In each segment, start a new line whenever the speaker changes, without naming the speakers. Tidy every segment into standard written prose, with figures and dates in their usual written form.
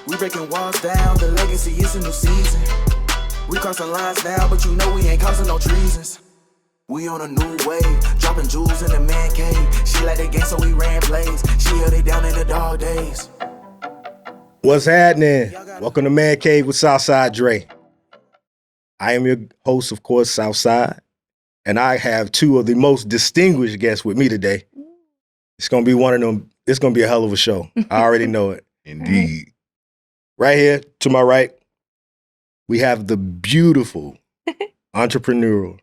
We breaking walls down, the legacy is a new season. We crossing lines now, but you know we ain't causing no treasons. We on a new wave, dropping jewels in the man cave. She like the game, so we ran plays. She held it down in the dog days.
What's happening? Welcome to Man Cave with Southside Dre. I am your host, of course, Southside, and I have two of the most distinguished guests with me today. It's gonna be one of them. It's gonna be a hell of a show. I already know it.
Indeed.
Right here to my right, we have the beautiful entrepreneurial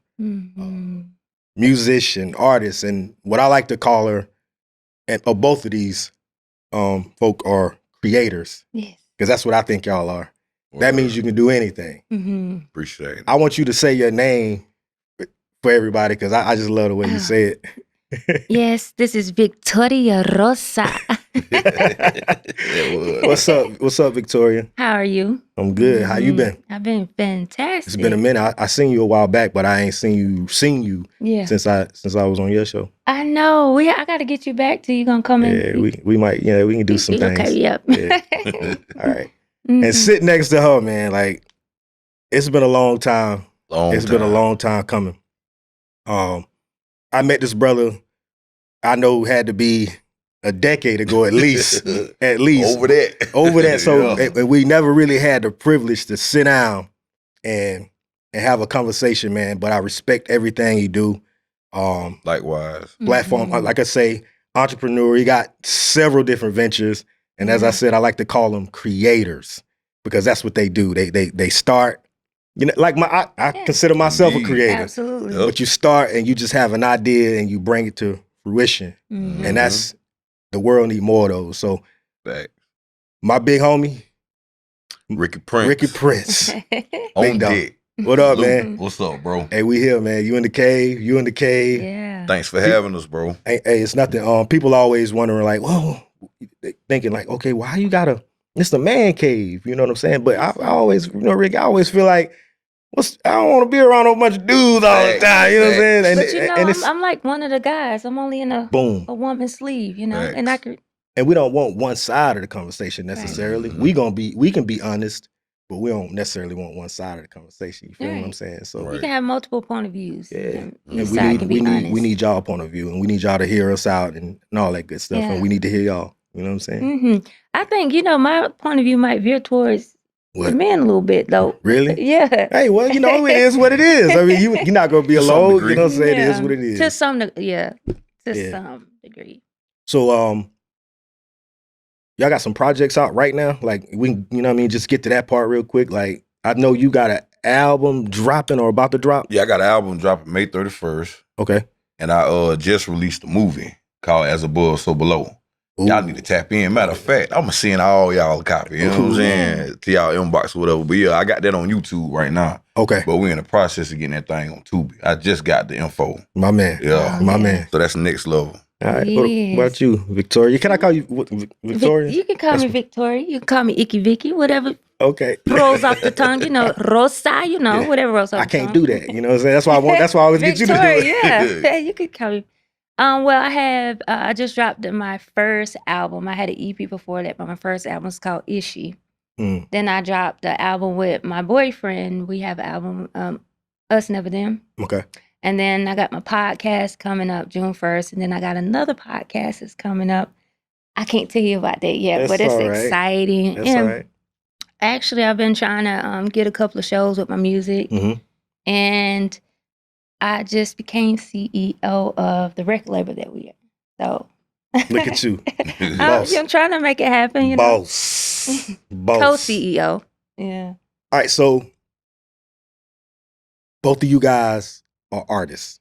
musician, artist, and what I like to call her, and both of these folk are creators.
Yes.
Because that's what I think y'all are. That means you can do anything.
Mm-hmm.
Appreciate it.
I want you to say your name for everybody because I just love the way you say it.
Yes, this is Victoria Rosa.
What's up? What's up, Victoria?
How are you?
I'm good. How you been?
I've been fantastic.
It's been a minute. I seen you a while back, but I ain't seen you
Yeah.
since I was on your show.
I know. I got to get you back till you gonna come in.
Yeah, we might. Yeah, we can do some things.
Okay. Yep.
Yeah. All right. And sit next to her, man. Like it's been a long time. Been a long time coming. I met this brother. I know had to be a decade ago at least. At least
Over that.
So
Yeah.
and we never really had the privilege to sit down and have a conversation, man. But I respect everything you do.
Likewise.
Platform, like I say, entrepreneur. He got several different ventures, and as I said, I like to call them creators because that's what they do. They start. You know, like I consider myself a creator.
Absolutely.
Yep.
But you start and you just have an idea and you bring it to fruition, and that's the world need more of those. So,
Back.
my big homie,
Ricky Prince.
Ricky Prince.
On
Big dog.
deck.
What up,
Luke,
man?
What's up, bro?
Hey, we here, man. You in the cave?
Yeah.
Thanks for having us, bro.
Hey, it's nothing. People always wondering, like, whoa, they thinking like, okay, why you gotta? It's the man cave, you know what I'm saying? But I always, Rick, I always feel like, I don't want to be around a bunch of dudes all the time, you know what I'm saying? And,
But I'm like one of the guys. I'm only in a woman's sleeve,
Facts.
and I could.
And we don't want one side of the conversation necessarily.
Right.
We can be honest, but we don't necessarily want one side of the conversation. You feel what I'm
Right.
saying? So
Right.
You can have multiple point of views.
yeah,
And
and
each side can be honest.
we need y'all point of view, and we need y'all to hear us out and all that good stuff.
Yeah.
And we need to hear y'all. You know what I'm saying?
I think my point of view might veer towards
What?
the men a little bit, though.
Really?
Yeah.
Hey, well, it is what it is. I mean, you're not gonna be
To some
alone.
degree.
You know what I'm saying? It
Yeah.
is what it is.
To some, to
Yeah.
some degree.
So, y'all got some projects out right now. Like we, you know what I mean? Just get to that part real quick. Like I know you got an album dropping or about to drop.
Yeah, I got an album dropping May 31st,
Okay.
and I just released a movie called As Above, So Below.
Ooh.
Y'all need to tap in. Matter of fact, I'm going to send all y'all a copy. You know what I'm
Ooh.
saying? To y'all inbox or whatever. But yeah, I got that on YouTube right now.
Okay.
But we're in the process of getting that thing on Tubi. I just got the info.
My man.
Yeah.
My
Okay.
man.
So that's the next level.
All right.
Yes.
What about you, Victoria? Can I call you Victoria?
You can call me Victoria. You can call me Icky Vicky. Whatever
Okay.
rolls off the tongue. Rosa.
Yeah.
Whatever rolls off
I
the
can't
tongue.
do that. You know what I'm saying? That's why I always get you to do
Victoria,
it.
yeah. You could call me. Well, I have. I just dropped my first album. I had an EP before that, but my first album is called Ishi.
Mm.
Then I dropped the album with my boyfriend. We have an album, Us Never Them.
Okay.
And then I got my podcast coming up June 1st. And then I got another podcast that's coming up. I can't tell you about that yet,
That's
but it's
all right.
exciting.
That's
And
all right.
actually, I've been trying to get a couple of shows with my music.
Mhm.
And I just became CEO of the record label that we are. So
Look at you. Boss.
I'm trying to make it happen, you know.
Boss. Boss.
Co-CEO. Yeah.
All right, so both of you guys are artists,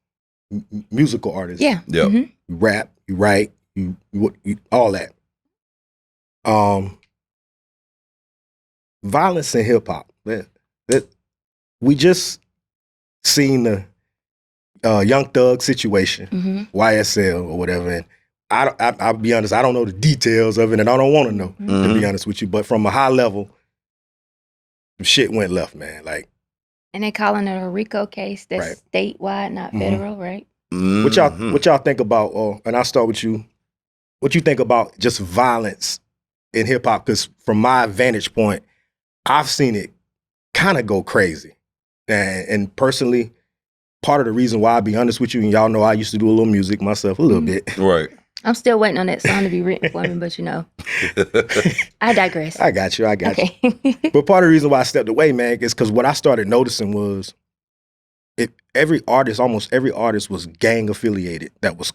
musical artists.
Yeah.
Yep.
Mhm.
You rap, you write, you all that. Violence in hip hop. That we just seen the Young Thug situation,
Mhm.
YSL or whatever, and I'll be honest, I don't know the details of it, and I don't want to know, to
Mhm.
be honest with you. But from a high level, some shit went left, man. Like,
And they calling it a RICO case that's statewide, not
Mhm.
federal, right?
what y'all think about? And I'll start with you. What you think about just violence in hip hop, because from my vantage point, I've seen it kind of go crazy. And personally, part of the reason why, I'll be honest with you, and y'all know I used to do a little music myself, a little bit.
Right.
I'm still waiting on that song to be written for me, but I digress.
I got you.
Okay.
But part of the reason why I stepped away, man, is because what I started noticing was almost every artist was gang affiliated that was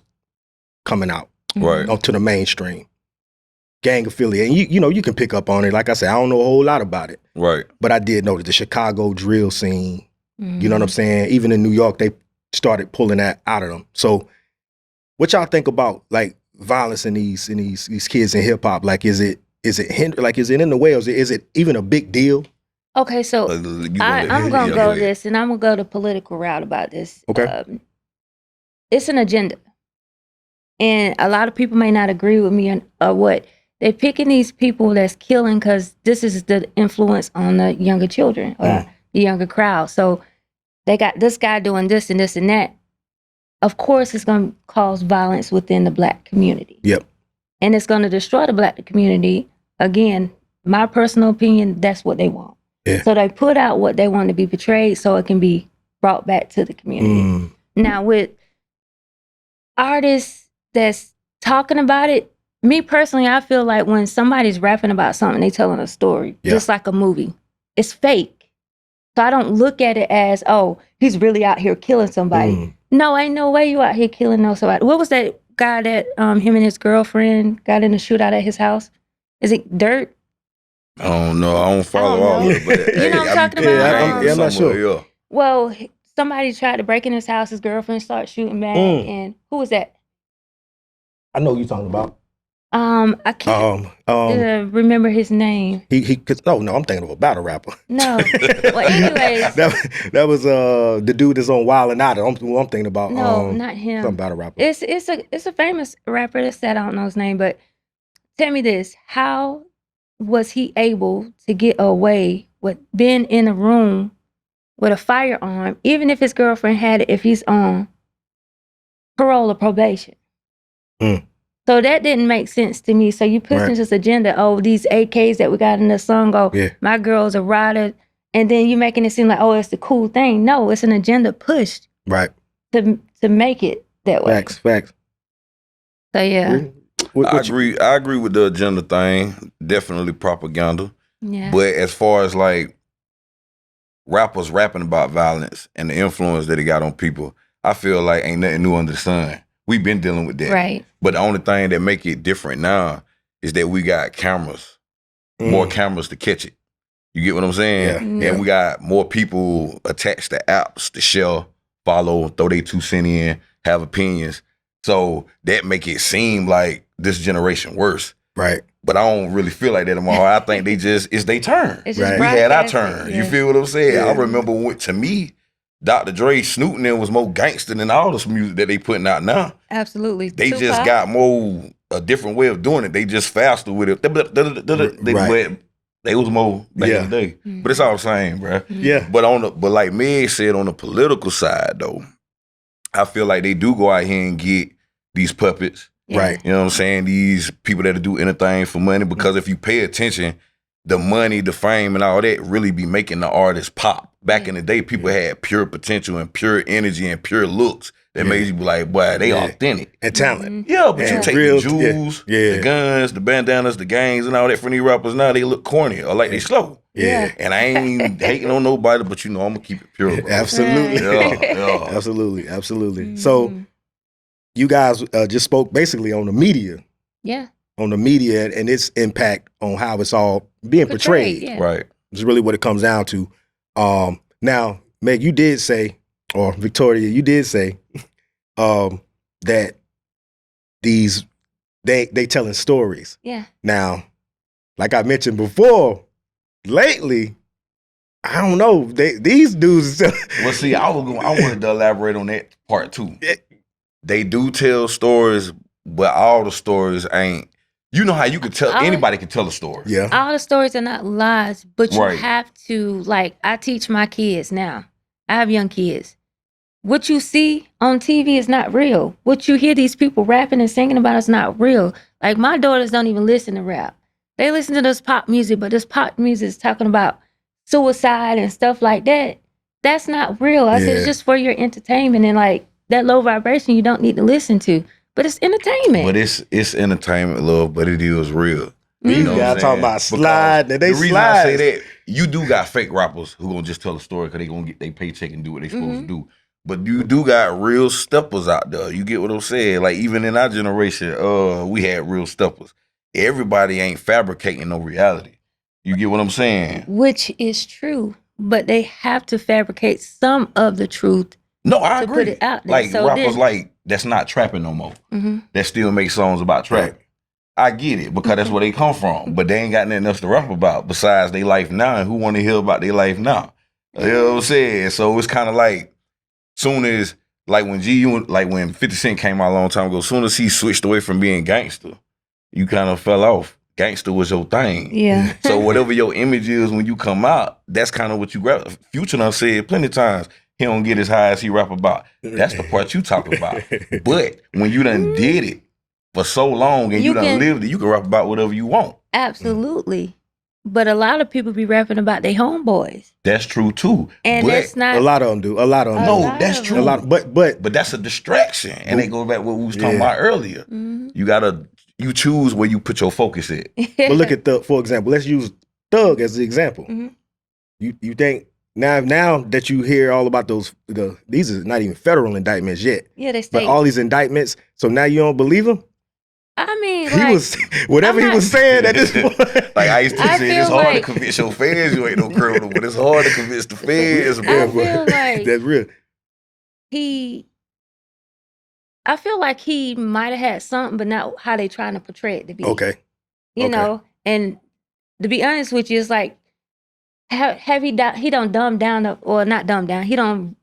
coming out
Right.
onto the mainstream. Gang affiliated. And you can pick up on it. Like I said, I don't know a whole lot about it.
Right.
But I did know that the Chicago drill scene,
Mm-hmm.
you know what I'm saying? Even in New York, they started pulling that out of them. So what y'all think about like violence in these kids in hip hop? Like, is it is it in the way, or is it even a big deal?
Okay, so I'm gonna go this, and I'm gonna go the political route about this.
Okay.
It's an agenda, and a lot of people may not agree with me on what they're picking these people that's killing because this is the influence on the younger children or the younger crowd. So they got this guy doing this and this and that. Of course, it's going to cause violence within the Black community.
Yep.
And it's going to destroy the Black community. Again, my personal opinion, that's what they want.
Yeah.
So they put out what they want to be portrayed so it can be brought back to the community. Now, with artists that's talking about it, me personally, I feel like when somebody's rapping about something, they telling a story, just like a movie. It's fake. So I don't look at it as, oh, he's really out here killing somebody. No, ain't no way you out here killing somebody. What was that guy that him and his girlfriend got in a shootout at his house? Is it Dirt?
I don't know. I don't follow all of it. But
You know what I'm talking about?
I'm not sure.
Yeah.
Well, somebody tried to break in his house. His girlfriend started shooting back. And who was that?
I know who you're talking about.
I can't remember his name.
I'm thinking of a battle rapper.
No. Well, anyways.
that was the dude that's on Wild and Out. I'm thinking about.
No, not him.
Some battle rapper.
It's a famous rapper that said I don't know his name, but tell me this: how was he able to get away with being in a room with a firearm, even if his girlfriend had it, if he's on parole or probation? So that didn't make sense to me. So you pushing this agenda, these AKs that we got in the song, my girl's a rider, and then you making it seem like, it's the cool thing. No, it's an agenda pushed.
Right.
To make it that way.
Facts.
So yeah.
I agree with the agenda thing. Definitely propaganda.
Yeah.
But as far as like rappers rapping about violence and the influence that it got on people, I feel like ain't nothing new under the sun. We've been dealing with that.
Right.
But the only thing that make it different now is that we got cameras, more cameras to catch it. You get what I'm saying?
Yeah.
And we got more people attached to apps to share, follow, throw their 2 cents in, have opinions. So that make it seem like this generation worse.
Right.
But I don't really feel like that anymore. I think it's their turn.
It's
Right.
just
We had our
broadcasting,
turn.
yeah.
You feel what I'm saying?
Yeah.
I remember to me, Dr. Dre snooting there was more gangster than all this music that they putting out now.
Absolutely.
They
Tupac.
just got a different way of doing it. They just faster with it. They was more back in the day. But it's all the same, bro.
Yeah.
But like Meg said, on the political side though, I feel like they do go out here and get these puppets.
Yeah.
Right.
You know what I'm saying? These people that do anything for money, because if you pay attention, the money, the fame, and all that really be making the artist pop. Back in the day, people had pure potential and pure energy and pure looks that made you be like, boy, they authentic.
And talent.
Yeah, but you
And
take
real-
the jewels, the guns, the bandanas, the gangs, and all that from these rappers now, they look corny or like they slow.
Yeah.
And I ain't hating on nobody, but I'm going to keep it pure. Bro.
Absolutely.
Yeah.
Absolutely. So you guys just spoke basically on the media.
Yeah.
On the media and its impact on how it's all being portrayed.
Yeah.
Right.
It's really what it comes down to. Now, Meg, you did say, or Victoria, you did say that they telling stories.
Yeah.
Now, like I mentioned before, lately, I don't know. These dudes.
Well, see, I wanted to elaborate on that part too. They do tell stories, but all the stories ain't. You know how you could tell, anybody can tell a story.
Yeah.
All the stories are not lies, but you
Right.
have to, like, I teach my kids now. I have young kids. What you see on TV is not real. What you hear these people rapping and singing about is not real. Like, my daughters don't even listen to rap. They listen to this pop music, but this pop music is talking about suicide and stuff like that. That's not real. I said
Yeah.
it's just for your entertainment, and like that low vibration you don't need to listen to. But it's entertainment.
But it's entertainment, love, but it is real.
These
You know what
guys
I'm
talking
saying?
about slide, and they
the reason I say
slide.
that, you do got fake rappers who gonna just tell a story because they gonna get their paycheck and do what they supposed to do. But you do got real steppers out there. You get what I'm saying? Like even in our generation, we had real steppers. Everybody ain't fabricating no reality. You get what I'm saying?
Which is true, but they have to fabricate some of the truth.
No, I
To
agree.
put it out there.
Like
So
rappers
then-
like that's not trapping no more. That still make songs about trapping. I get it because that's where they come from, but they ain't got nothing else to rap about besides their life now. And who want to hear about their life now? You know what I'm saying? So it's kind of like, soon as like when when 50 Cent came out a long time ago, soon as he switched away from being gangster, you kind of fell off. Gangster was your thing.
Yeah.
So whatever your image is when you come out, that's kind of what you grab. Future done said plenty of times he don't get as high as he rap about. That's the part you talk about. But when you done did it for so long and you done lived it, you can rap about whatever you want.
Absolutely. But a lot of people be rapping about their homeboys.
That's true too.
And
but
that's not
A lot of them do. A lot of them.
A
no,
lot
that's
of
true.
A lot. But
But that's a distraction. And it goes back to what we was talking about earlier. You choose where you put your focus at.
but look at for example, let's use Thug as the example. You think now that you hear all about these are not even federal indictments yet.
Yeah, they
But
state.
all these indictments, so now you don't believe him?
I mean,
He
like,
was whatever he was saying at this point.
Like I used to
I
say, it's
feel
hard
like-
to convince your fans you ain't no criminal, but it's hard to convince the fans,
I
bro.
feel like
That's real.
I feel like he might have had something, but not how they trying to portray it to be.
Okay.
You
okay.
know, and to be honest with you, it's like, have he don't dumb down, or not dumb down, he don't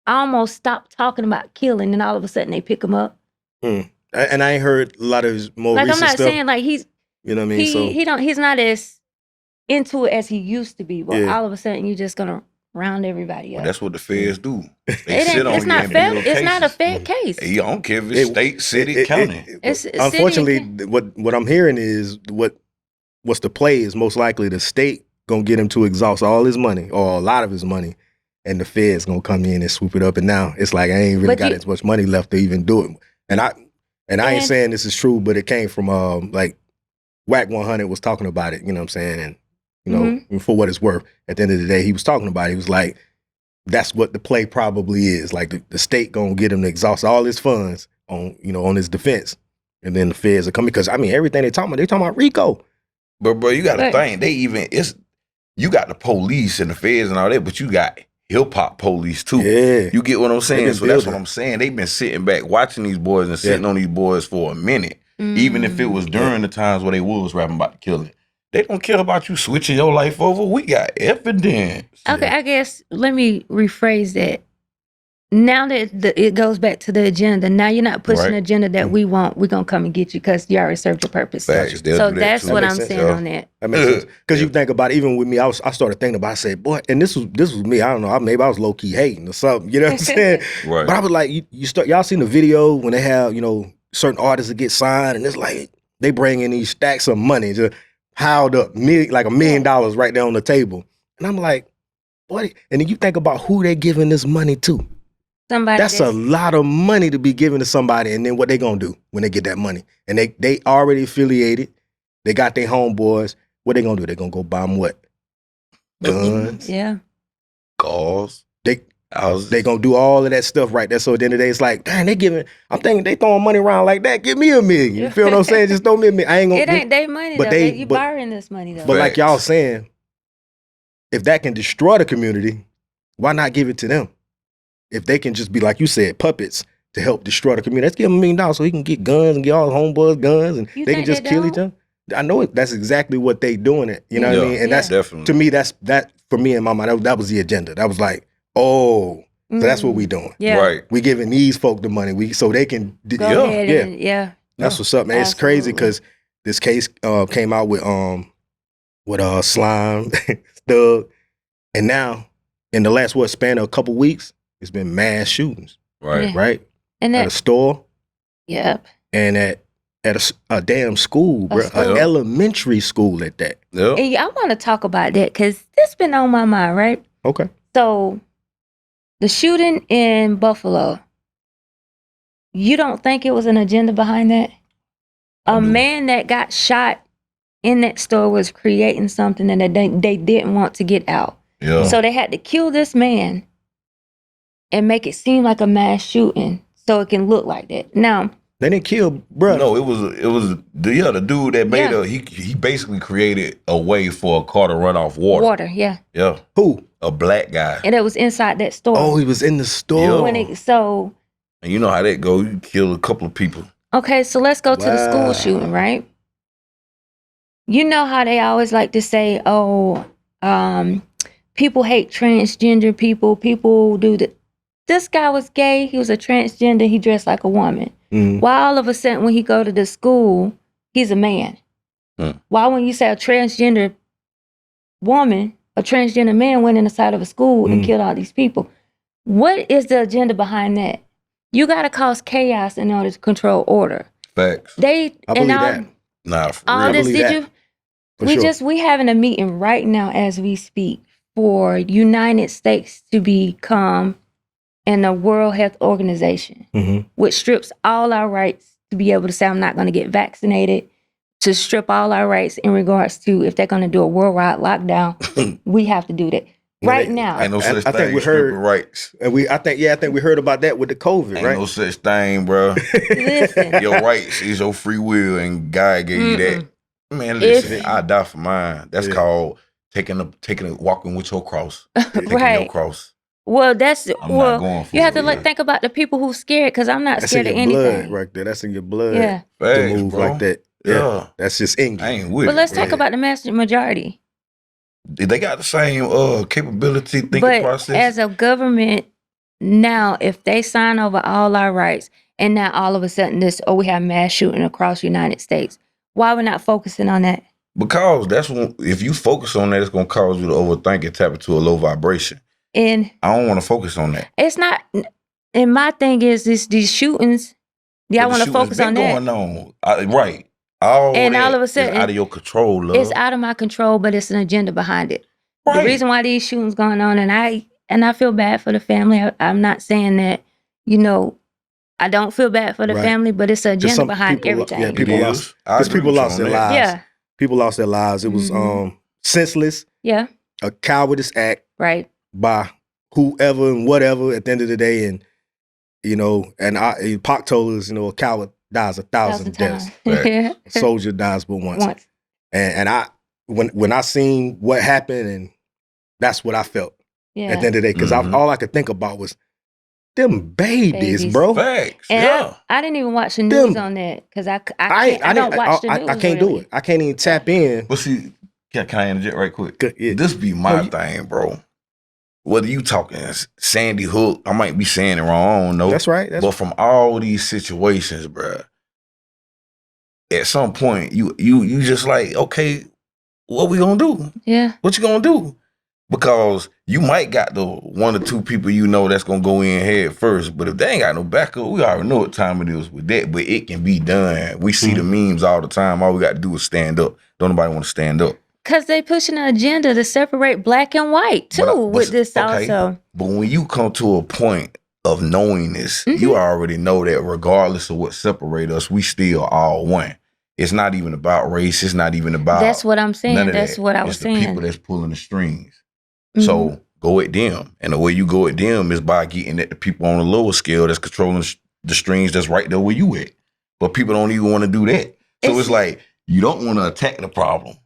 almost stop talking about killing, and all of a sudden they pick him up.
And I ain't heard a lot of his more
Like,
recent
I'm not
stuff.
saying like he's,
You know what I mean?
he's not as into it as he used to be, but
Yeah.
all of a sudden you're just gonna round everybody
But
up.
that's what the feds do. They
It ain't,
sit on
it's
you
not
and
fair.
build
It's not a
cases.
fair case.
Hey, I don't care if it's state, city, county.
It's city
unfortunately,
and
what I'm hearing is what's the play is most likely the state gonna get him to exhaust all his money or a lot of his money, and the feds gonna come in and swoop it up. And now it's like I ain't really
But
got
you-
as much money left to even do it. And I ain't
And-
saying this is true, but it came from like Whack 100 was talking about it. You know what I'm saying? And you know, for what it's worth, at the end of the day, he was talking about it. He was like, that's what the play probably is. Like the state gonna get him to exhaust all his funds on his defense, and then the feds are coming because I mean everything they talking about RICO.
But bro, you got to
Right.
think you got the police and the feds and all that, but you got hip hop police too.
Yeah,
You get what I'm saying?
been
So that's
building.
what I'm saying. They've been sitting back watching these boys and sitting on these boys for a minute, even if it was during the times where they was rapping about the killing. They don't care about you switching your life over. We got evidence.
Okay, I guess let me rephrase that. Now that it goes back to the agenda, now you're not pushing
Right.
the agenda that we want. We're gonna come and get you because you already served your purpose.
Facts. They'll
So
do that
that's
too.
what
That
I'm
makes
saying
sense.
on that.
that makes sense. Because you think about it, even with me, I started thinking about. I said, boy, and this was me. I don't know. Maybe I was low key hating or something. You know what I'm saying?
Right.
But I was like, y'all seen the video when they have certain artists that get signed, and it's like they bring in these stacks of money just piled up, like $1 million right there on the table, and I'm like, what? And then you think about who they giving this money to.
Somebody
That's a lot of money to be given to somebody, and then what they gonna do when they get that money? And they already affiliated. They got their homeboys. What they gonna do? They gonna go buy them what? Guns.
Yeah.
Cars. Houses.
They gonna do all of that stuff right there. So at the end of the day, it's like, damn, I'm thinking they throwing money around like that. Give me $1 million. You feel what I'm saying? Just throw me $1 million. I ain't gonna.
It ain't their money
but
though.
they-
You
but-
borrowing this money though.
But like
Facts.
y'all saying, if that can destroy the community, why not give it to them? If they can just be like you said, puppets to help destroy the community, let's give them $1 million so he can get guns and get all his homeboys guns, and
You
they can
think
just
they
kill
don't?
each other. I know it. That's exactly what they doing it. You know what I
Yeah,
mean? And
yeah.
that's
definitely.
to me. That for me and my mind. That was the agenda. That was like, oh, so that's what we doing.
Yeah.
Right.
We giving these folk the money so they can.
Go
yeah,
ahead
yeah.
and yeah.
That's what's up, man. It's crazy
Absolutely.
because this case came out with Slime, Thug, and now in the last span of a couple weeks, it's been mass shootings,
Right.
Yeah.
right?
And
At a
that
store
yep.
and at at a damn school, bro.
school.
An elementary school at that.
Yep.
And I want to talk about that because this been on my mind, right?
Okay.
So, the shooting in Buffalo, you don't think it was an agenda behind that? A man that got shot in that store was creating something that they didn't want to get out.
Yeah.
So they had to kill this man and make it seem like a mass shooting so it can look like that. Now,
they didn't kill, bro.
No, it was the dude that made he basically created a way for a car to run off water.
Yeah.
Yeah.
Who?
A black guy.
And it was inside that store.
Oh, he was in the store.
Yeah. And you know how that go. You kill a couple of people.
Okay, so let's go to the school shooting, right? You know how they always like to say, people hate transgender people. People do that. This guy was gay. He was a transgender. He dressed like a woman.
Mm.
Why all of a sudden when he go to the school, he's a man? Why when you say a transgender woman, a transgender man went in the side of a school and killed all these people? What is the agenda behind that? You got to cause chaos in order to control order.
Facts.
I believe that.
Nah, for
all
real.
this,
believe
did
that.
you? We having a meeting right now as we speak for United States to become in the World Health Organization, which strips all our rights to be able to say I'm not going to get vaccinated, to strip all our rights in regards to if they're going to do a worldwide lockdown, we have to do that right now.
Ain't no such
I
thing.
think we
stripping
heard
rights.
And I think we heard about that with the COVID,
Ain't
right?
no such thing, bro.
Listen,
Your rights is your free will, and God gave you that. Man, listen, I die for mine. That's called walking with your cross, taking
right.
your cross.
Well, that's
I'm not going for
you have
it,
to think about the people who's scared because I'm not
That's
scared
in
of
your
anything.
blood right there. That's in your blood.
Yeah.
To
Facts,
move
bro.
like that.
Yeah.
That's just in you.
I ain't with
But
it.
let's talk
Yeah.
about the mass majority.
They got the same capability, thinking
But
process.
as a government now, if they sign over all our rights, and now all of a sudden we have mass shooting across the United States, why we're not focusing on that?
Because that's when, if you focus on that, it's gonna cause you to overthink and tap into a low vibration.
And
I don't want to focus on that.
it's not. And my thing is these shootings. Y'all
But
want
the
to focus on
shooting's
that?
been going on, right? All
of a
is
sudden,
out of your control, love.
It's out of my control, but it's an agenda behind it.
Right.
The reason why these shootings going on, and I feel bad for the family. I'm not saying that, I don't feel bad for the
Right.
family, but it's an agenda
some
behind
people-
everything.
yeah, people
It
lost-
is. I
Because
agree
people
with you
lost
on
their
that.
lives.
Yeah.
People lost their lives. It was senseless,
Yeah,
a cowardice act
right.
by whoever and whatever at the end of the day. And, Pac told us, a coward dies 1,000 deaths.
Yeah.
A soldier dies but once. And when I seen what happened, and that's what I felt
Yeah.
at the end of the day, because
Mhm.
all I could think about was them babies,
Babies.
bro.
Facts.
And
Yeah.
I didn't even watch the news
Them-
on that because I
I
don't watch the news.
I can't do it. I can't even tap in.
But see, can I interject right quick?
Yeah.
This be my thing, bro. Whether you talking Sandy Hook, I might be saying it wrong. I don't know.
That's right.
But from all these situations, bruh, at some point you just like, okay, what we gonna do?
Yeah.
What you gonna do? Because you might got the one or two people that's gonna go in head first, but if they ain't got no backup, we already know what time it is with that. But it can be done. We see the memes all the time. All we got to do is stand up. Don't nobody want to stand up.
Because they pushing an agenda to separate black and white too with this also.
But when you come to a point of knowing this, you already know that regardless of what separates us, we still all one. It's not even about race. It's not even about.
That's what I'm saying.
none of
That's
that.
what I was
it's
saying.
the people that's pulling the strings. So go at them. And the way you go at them is by getting at the people on the lower scale that's controlling the strings that's right there where you at. But people don't even want to do that. So it's like, you don't want to attack the problem.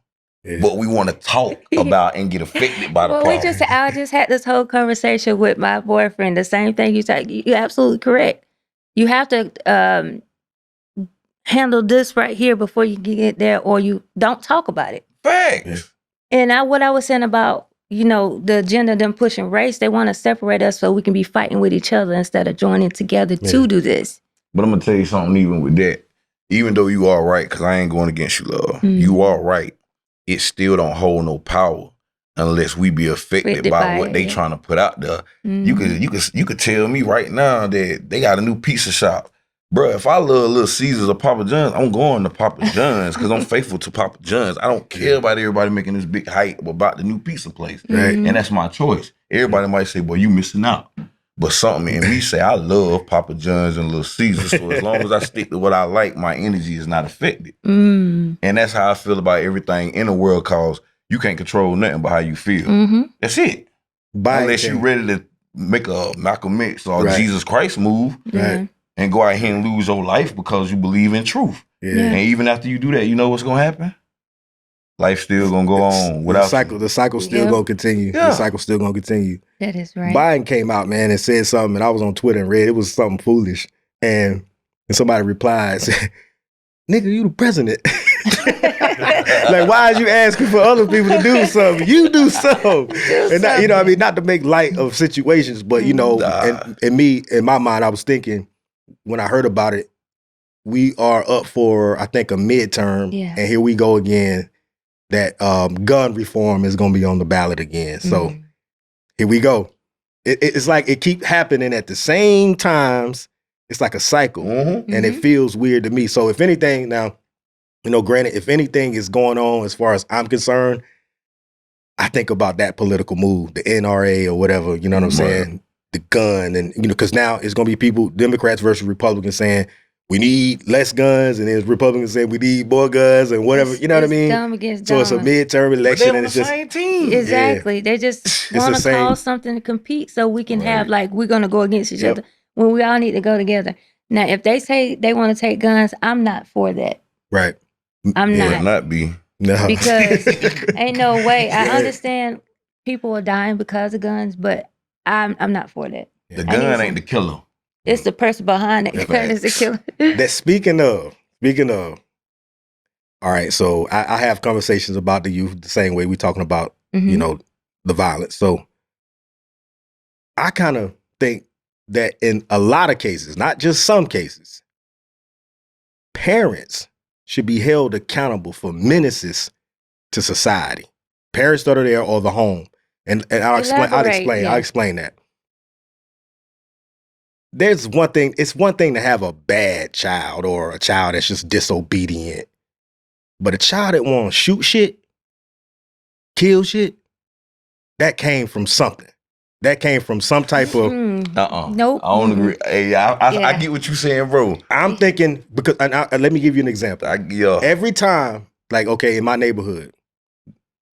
Yeah.
But we want to talk about and get affected by the
Well,
problem.
I just had this whole conversation with my boyfriend. The same thing you said. You're absolutely correct. You have to handle this right here before you get there, or you don't talk about it.
Facts.
And what I was saying about, the agenda, them pushing race, they want to separate us so we can be fighting with each other instead of joining together to do this.
But I'm going to tell you something even with that. Even though you are right, because I ain't going against you, love.
Mhm.
You are right. It still don't hold no power unless we be affected by what they trying to put out there.
Mhm.
You could tell me right now that they got a new pizza shop. Bro, if I love Little Caesars or Papa John's, I'm going to Papa John's because I'm faithful to Papa John's. I don't care about everybody making this big hype about the new pizza place.
Right.
And that's my choice. Everybody might say, boy, you missing out. But something in me say, I love Papa John's and Little Caesars. So as long as I stick to what I like, my energy is not affected. And that's how I feel about everything in the world, cause you can't control nothing but how you feel. That's it. Unless you're ready to make a Malcolm X or Jesus Christ move.
Right.
And go out here and lose your life because you believe in truth.
Yeah.
And even after you do that, you know what's gonna happen? Life's still gonna go on without
the cycle still gonna continue.
Yeah.
The cycle still gonna continue.
That is right.
Biden came out, man, and said something, and I was on Twitter and read it was something foolish. And somebody replied, said, nigga, you the president. Like, why is you asking for other people to do something? You do something. And not, you know what I mean? Not to make light of situations, but you know, in my mind, I was thinking, when I heard about it, we are up for, I think, a midterm.
Yeah.
And here we go again, that gun reform is going to be on the ballot again. So here we go. It's like it keeps happening at the same times. It's like a cycle. And it feels weird to me. So if anything, now, you know, granted, if anything is going on as far as I'm concerned, I think about that political move, the NRA or whatever, you know what I'm saying? The gun, and you know, because now it's gonna be people, Democrats versus Republicans, saying we need less guns, and then Republicans saying we need more guns, and whatever. You know what I mean?
Dumb against
so it's a
dumb.
midterm election, and it's just
same team.
Exactly. They just want to cause something to compete, so we can have like we're gonna go against each other when we all need to go together. Now, if they say they want to take guns, I'm not for that.
Right.
I'm not.
Not be.
No.
Because ain't no way. I understand people are dying because of guns, but I'm not for that.
The gun ain't the killer.
It's the person behind that gun is the killer.
That speaking of, all right, so I have conversations about the youth the same way we're talking about, you know, the violence. So I kind of think that in a lot of cases, not just some cases, parents should be held accountable for menaces to society. Parents that are there or the home. And I'll explain that. There's one thing, it's one thing to have a bad child or a child that's just disobedient. But a child that wants to shoot shit, kill shit, that came from something. That came from some type of...
Nope.
I don't agree. Hey, I get what you're saying, bro.
I'm thinking, because let me give you an example. Every time, like, okay, in my neighborhood,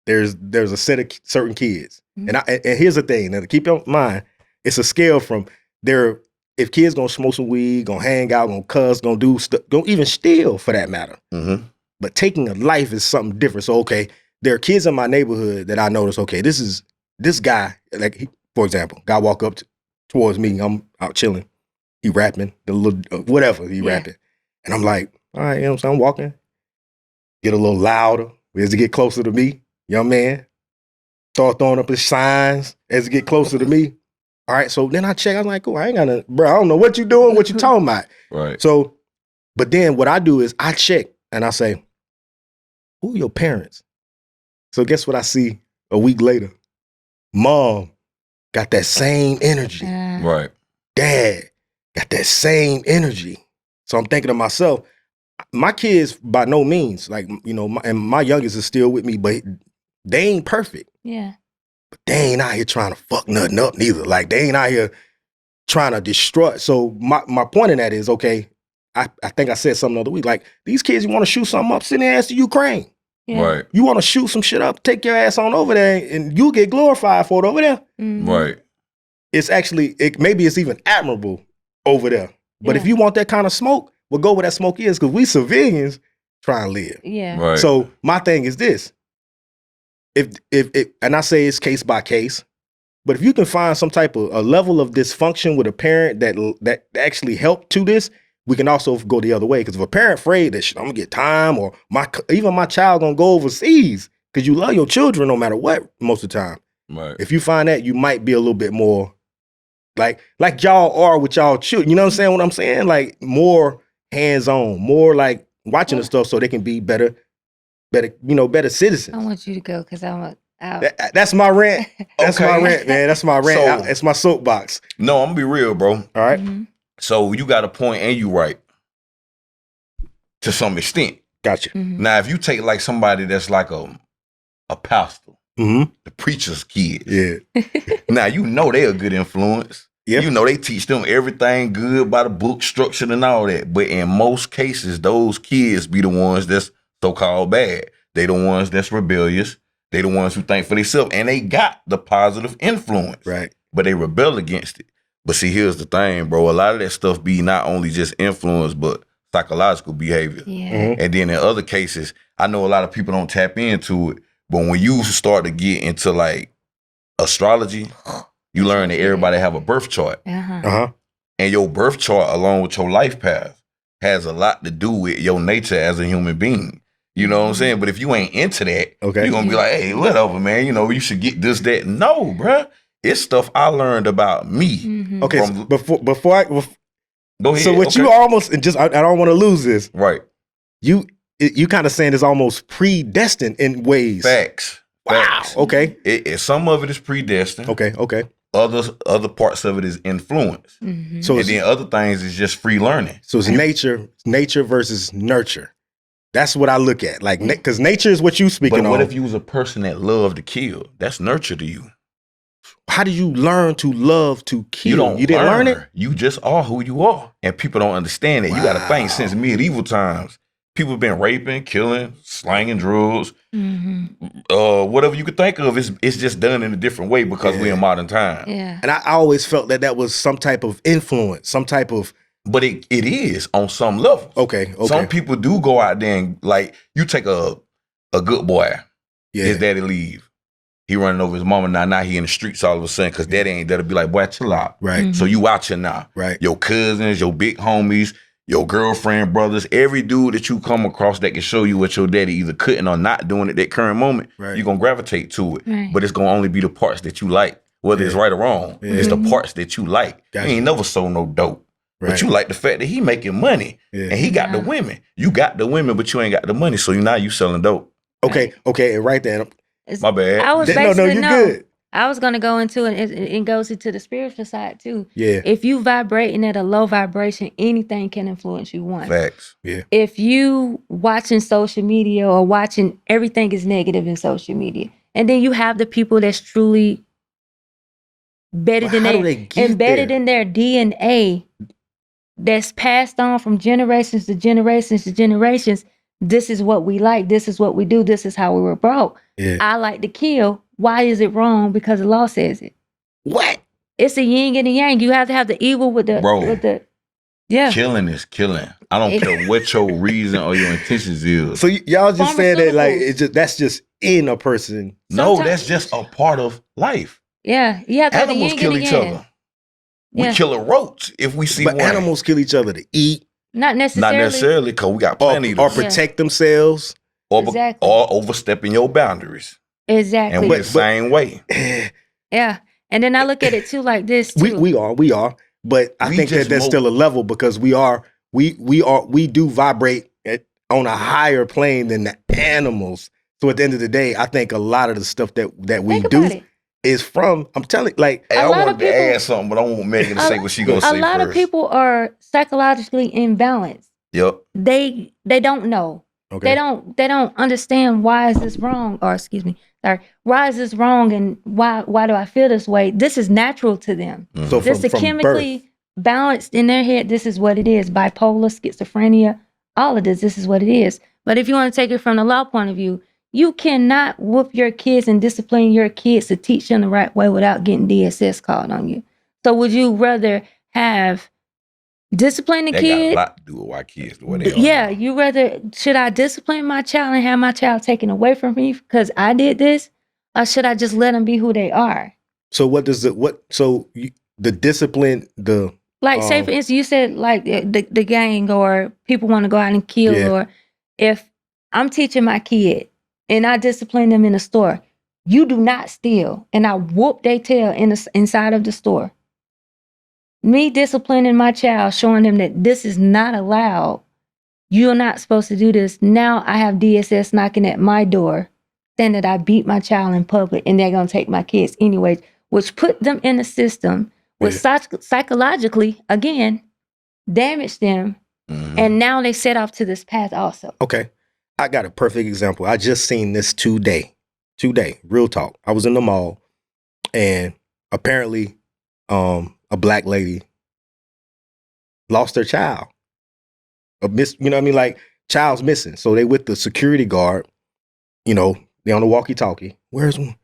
there's a set of certain kids. And here's the thing, now to keep in mind, it's a scale from there. If kids gonna smoke some weed, gonna hang out, gonna cuss, gonna do stuff, gonna even steal for that matter. But taking a life is something different. So, okay, there are kids in my neighborhood that I notice, okay, this guy, like, for example, guy walk up towards me, I'm out chilling, he rapping, the little, whatever, he rapping. And I'm like, all right, you know what I'm saying, I'm walking, get a little louder as he get closer to me, young man, start throwing up his signs as he get closer to me. All right, so then I check. I'm like, oh, I ain't gonna, bro, I don't know what you doing, what you talking about.
Right.
So, but then what I do is I check and I say, who are your parents? So guess what I see a week later? Mom got that same energy.
Right.
Dad got that same energy. So I'm thinking to myself, my kids by no means, like, you know, my youngest is still with me, but they ain't perfect.
Yeah.
But they ain't out here trying to fuck nothing up neither. Like, they ain't out here trying to destroy. So my point in that is, okay, I think I said something the other week, like, these kids, you want to shoot something up, send their ass to Ukraine.
Yeah.
Right.
You want to shoot some shit up, take your ass on over there, and you get glorified for it over there.
Right.
It's actually, maybe it's even admirable over there. But if you want that kind of smoke, well, go where that smoke is, because we civilians try and live.
Yeah.
Right.
So my thing is this. If and I say it's case by case, but if you can find some type of a level of dysfunction with a parent that actually helped to this, we can also go the other way. Because if a parent afraid that I'm gonna get time, or even my child gonna go overseas, because you love your children no matter what most of the time.
Right.
If you find that, you might be a little bit more like y'all are with y'all children. You know what I'm saying? What I'm saying? Like, more hands-on, more like watching the stuff so they can be better, better citizens.
I want you to go because I'm
That's my rant. That's my rant, man. That's my rant.
So,
it's my soapbox.
No, I'm gonna be real, bro.
All right.
So you got a point, and you right. to some extent.
Gotcha.
Mhm.
Now, if you take like somebody that's like a pastor,
Mm-hmm.
the preacher's kids,
Yeah.
now you know they a good influence.
Yeah.
You know they teach them everything good by the book, structured and all that. But in most cases, those kids be the ones that's so-called bad. They the ones that's rebellious. They the ones who think for themselves. And they got the positive influence.
Right.
But they rebel against it. But see, here's the thing, bro. A lot of that stuff be not only just influence, but psychological behavior.
Yeah.
Mhm.
And then in other cases, I know a lot of people don't tap into it. But when you start to get into like astrology, you learn that everybody have a birth chart.
Uh-huh.
Uh-huh.
And your birth chart, along with your life path, has a lot to do with your nature as a human being. You know what I'm saying? But if you ain't into that,
Okay.
you're going to be like, hey, whatever, man. You know, you should get this, that. No, bruh. It's stuff I learned about me.
Mhm.
Okay.
From-
So before I
Go ahead.
so what
okay.
you almost and just I don't want to lose this.
Right.
You kind of saying it's almost predestined in ways.
Facts.
Wow.
Facts.
Okay.
Some of it is predestined.
Okay. Okay.
Other parts of it is influence.
Mhm.
So
And
it's,
then other things is just free learning.
so it's nature versus nurture. That's what I look at. Like, because nature is what you speaking
But what
on.
if you was a person that loved to kill? That's nurture to you.
How do you learn to love to kill?
You don't
didn't learn it?
You just are who you are. And people don't understand that. You got to think since medieval times, people have been raping, killing, slanging drugs,
Mhm.
whatever you could think of. It's just done in a different way because we're in modern time.
Yeah.
And I always felt that was some type of influence, some type of
But it is on some level.
okay.
Some people do go out there and like you take a good boy,
Yeah.
his daddy leave. He running over his mama now he in the streets all of a sudden because daddy ain't there to be like, boy, chill out.
Right.
Mhm.
So you out here now.
Right.
Your cousins, your big homies, your girlfriend, brothers, every dude that you come across that can show you what your daddy either couldn't or not doing at that current moment,
Right.
you're going to gravitate to it.
Right.
But it's going to only be the parts that you like, whether it's
Yeah.
right or wrong.
Yeah.
It's the
Mhm.
parts that you like.
Gotcha.
You ain't never sold no dope.
Right.
But you like the fact that he making money
Yeah.
and he got the
Yeah.
women. You got the women, but you ain't got the money. So now you selling dope.
Okay. Okay. And right there.
It's-
My bad.
I was
No,
basically
you're
no.
good.
I was gonna go into it. It goes into the spiritual side too.
Yeah.
If you vibrating at a low vibration, anything can influence you. One.
Facts.
If you watching social media or watching everything is negative in social media, and then you have the people that's truly embedded
But
in
how do
their
they get
embedded
there?
in their DNA, that's passed on from generations to generations to generations. This is what we like. This is what we do. This is how we were brought.
Yeah.
I like to kill. Why is it wrong? Because the law says it.
What?
It's a yin and a yang. You have to have the evil with the
Bro.
with the yeah.
Killing is killing. I don't care what your reason or your intentions is.
So y'all just saying that like
Pharmaceuticals.
that's just in a person.
No,
Sometimes-
that's just a part of life.
Yeah. You have to have the
Animals
yin
kill
and the
each
yang.
other. We
Yeah.
kill a roach if we see
But
one.
animals kill each other to eat
Not
Not
necessarily.
necessarily because we got
or,
plenty
or
of
protect themselves.
Exactly.
or overstepping your boundaries.
Exactly.
And we the same way.
Yeah. And then I look at it too like this too.
we are. But I
We
think that
just
there's still a level because we do vibrate on a higher plane than the animals. So at the end of the day, I think a lot of the stuff that we
Think
do
about it.
is from. I'm telling like
Hey,
A
I
lot of
wanted to
people-
add something, but I want Megan to say what she gonna
A
say
lot
first.
of people are psychologically imbalanced.
Yep.
They don't know.
okay.
They don't understand why is this wrong, or excuse me, sorry, why is this wrong, and why do I feel this way? This is natural to them.
So
This is
from
chemically
birth.
balanced in their head. This is what it is. Bipolar, schizophrenia, all of this. This is what it is. But if you want to take it from the law point of view, you cannot whoop your kids and discipline your kids to teach them the right way without getting DSS called on you. So would you rather have discipline the
That got a
kid?
lot to do with why kids the way they are.
Yeah, you rather, should I discipline my child and have my child taken away from me because I did this? Or should I just let them be who they are?
So what does the discipline
Like, say for instance, you said like the gang or people want to go out and kill,
Yeah.
or if I'm teaching my kid and I discipline them in the store, you do not steal, and I whoop their tail inside of the store. Me disciplining my child, showing them that this is not allowed. You're not supposed to do this. Now I have DSS knocking at my door, saying that I beat my child in public, and they're gonna take my kids anyways, which put them in a system which psychologically, again, damage them And now they set off to this path also.
Okay. I got a perfect example. I just seen this today, real talk. I was in the mall and apparently a black lady lost her child. You know what I mean? Like, child's missing. So they with the security guard, you know, they on the walkie-talkie. Where's one?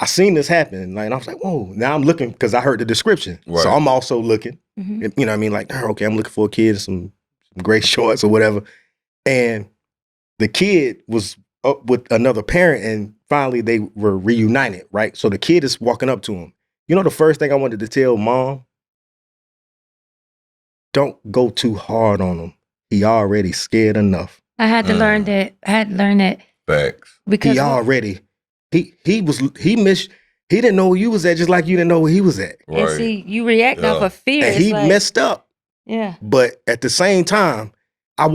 I seen this happen. Like, and I was like, whoa. Now I'm looking because I heard the description.
Right.
So I'm also looking.
Mm-hmm.
You know what I mean? Like, okay, I'm looking for a kid in some gray shorts or whatever. And the kid was up with another parent and finally they were reunited, right? So the kid is walking up to him. You know the first thing I wanted to tell mom? Don't go too hard on him. He already scared enough.
I had to learn that.
Facts.
Because
He didn't know where you was at, just like you didn't know where he was at.
And see, you react off of fear.
And he messed up.
Yeah.
But at the same time, I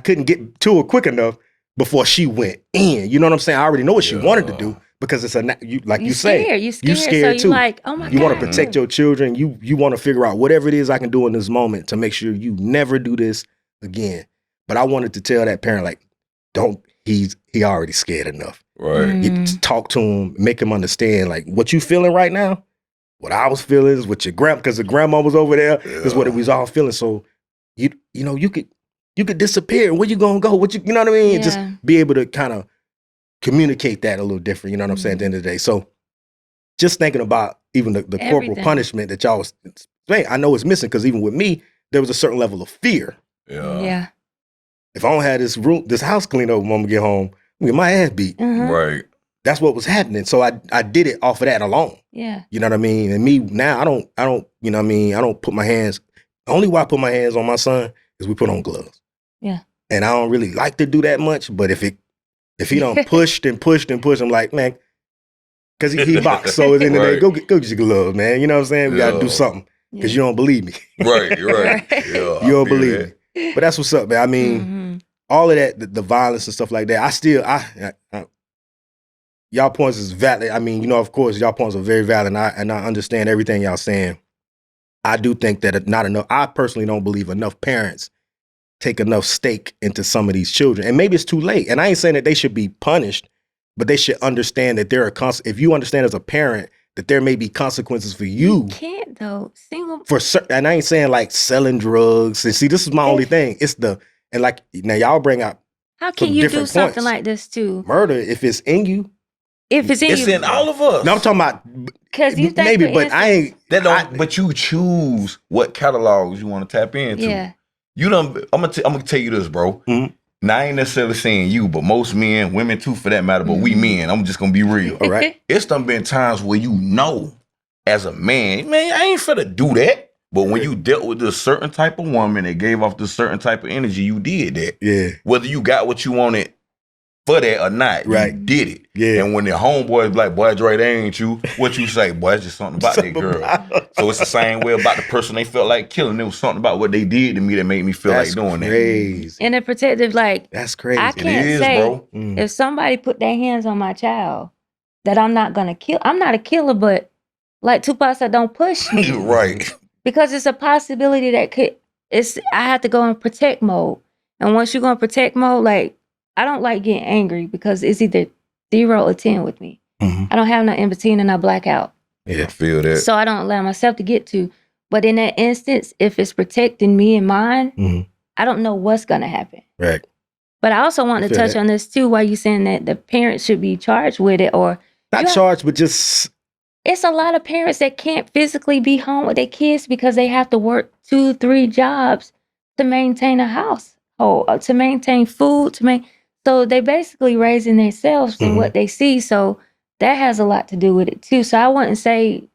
couldn't get to her quick enough before she went in. You know what I'm saying? I already know what she wanted to do because it's you scared.
You
scared
so
too.
you're like, oh my God.
You want to protect your children. You want to figure out whatever it is I can do in this moment to make sure you never do this again. But I wanted to tell that parent, like, he already scared enough.
Right.
You talk to him, make him understand, like, what you feeling right now, what I was feeling is what your because the grandma was over there, is what it was all feeling. So you know, you could disappear. Where you gonna go? You know what I mean?
Yeah.
Just be able to kind of communicate that a little different. You know what I'm saying? At the end of the day. So just thinking about even the corporal punishment that y'all was saying, I know it's missing because even with me, there was a certain level of fear.
Yeah.
If I don't have this house cleaned up when I'm gonna get home, I'm gonna get my ass beat.
Right.
That's what was happening. So I did it off of that alone.
Yeah.
You know what I mean? And me now, I don't, you know what I mean? I don't put my hands, the only way I put my hands on my son is we put on gloves.
Yeah.
And I don't really like to do that much, but if he don't pushed and pushed and pushed, I'm like, man, because he boxed. So at the end of the day, go get your gloves, man. You know what I'm saying? We got to do something because you don't believe me.
Right. Yeah,
you don't believe me. But that's what's up, man. I mean, all of that, the violence and stuff like that, I y'all points is valid. I mean, you know, of course, y'all points are very valid, and I understand everything y'all saying. I do think that not enough. I personally don't believe enough parents take enough stake into some of these children, and maybe it's too late. And I ain't saying that they should be punished, but they should understand that there are if you understand as a parent that there may be consequences for you.
You can't though.
And I ain't saying like selling drugs. And see, this is my only thing. It's like now y'all bring up.
How can you do something like this too?
Murder, if it's in you.
If it's in
it's
you.
in all of us.
No, I'm talking about
because you think
maybe, but I ain't.
But you choose what catalogs you want to tap into.
Yeah.
I'm gonna tell you this, bro.
Mm-hmm.
Now I ain't necessarily saying you, but most men, women too, for that matter. But we men, I'm just gonna be real.
All right.
It's done been times where as a man, I ain't finna do that. But when you dealt with this certain type of woman that gave off this certain type of energy, you did that.
Yeah.
Whether you got what you wanted for that or not, you did it.
Yeah.
And when the homeboys like, boy, Dre, that ain't you. What you say, boy, it's just something about that girl. So it's the same way about the person they felt like killing. There was something about what they did to me that made me feel like doing that.
And the protective, like,
that's crazy.
I can't say if somebody put their hands on my child that I'm not gonna kill. I'm not a killer, but like Tupac said, don't push me.
Right.
Because it's a possibility that I have to go in protect mode. And once you go in protect mode, like, I don't like getting angry because it's either 0 or 10 with me.
Mm-hmm.
I don't have no in between and I black out.
Yeah, I feel that.
So I don't allow myself to get to. But in that instance, if it's protecting me and mine, I don't know what's going to happen.
Right.
But I also want to touch on this too, while you saying that the parents should be charged with it or...
Not charged, but just...
It's a lot of parents that can't physically be home with their kids because they have to work 2-3 jobs to maintain a house or to maintain food, so they basically raising themselves in what they see. So that has a lot to do with it too. So I wouldn't say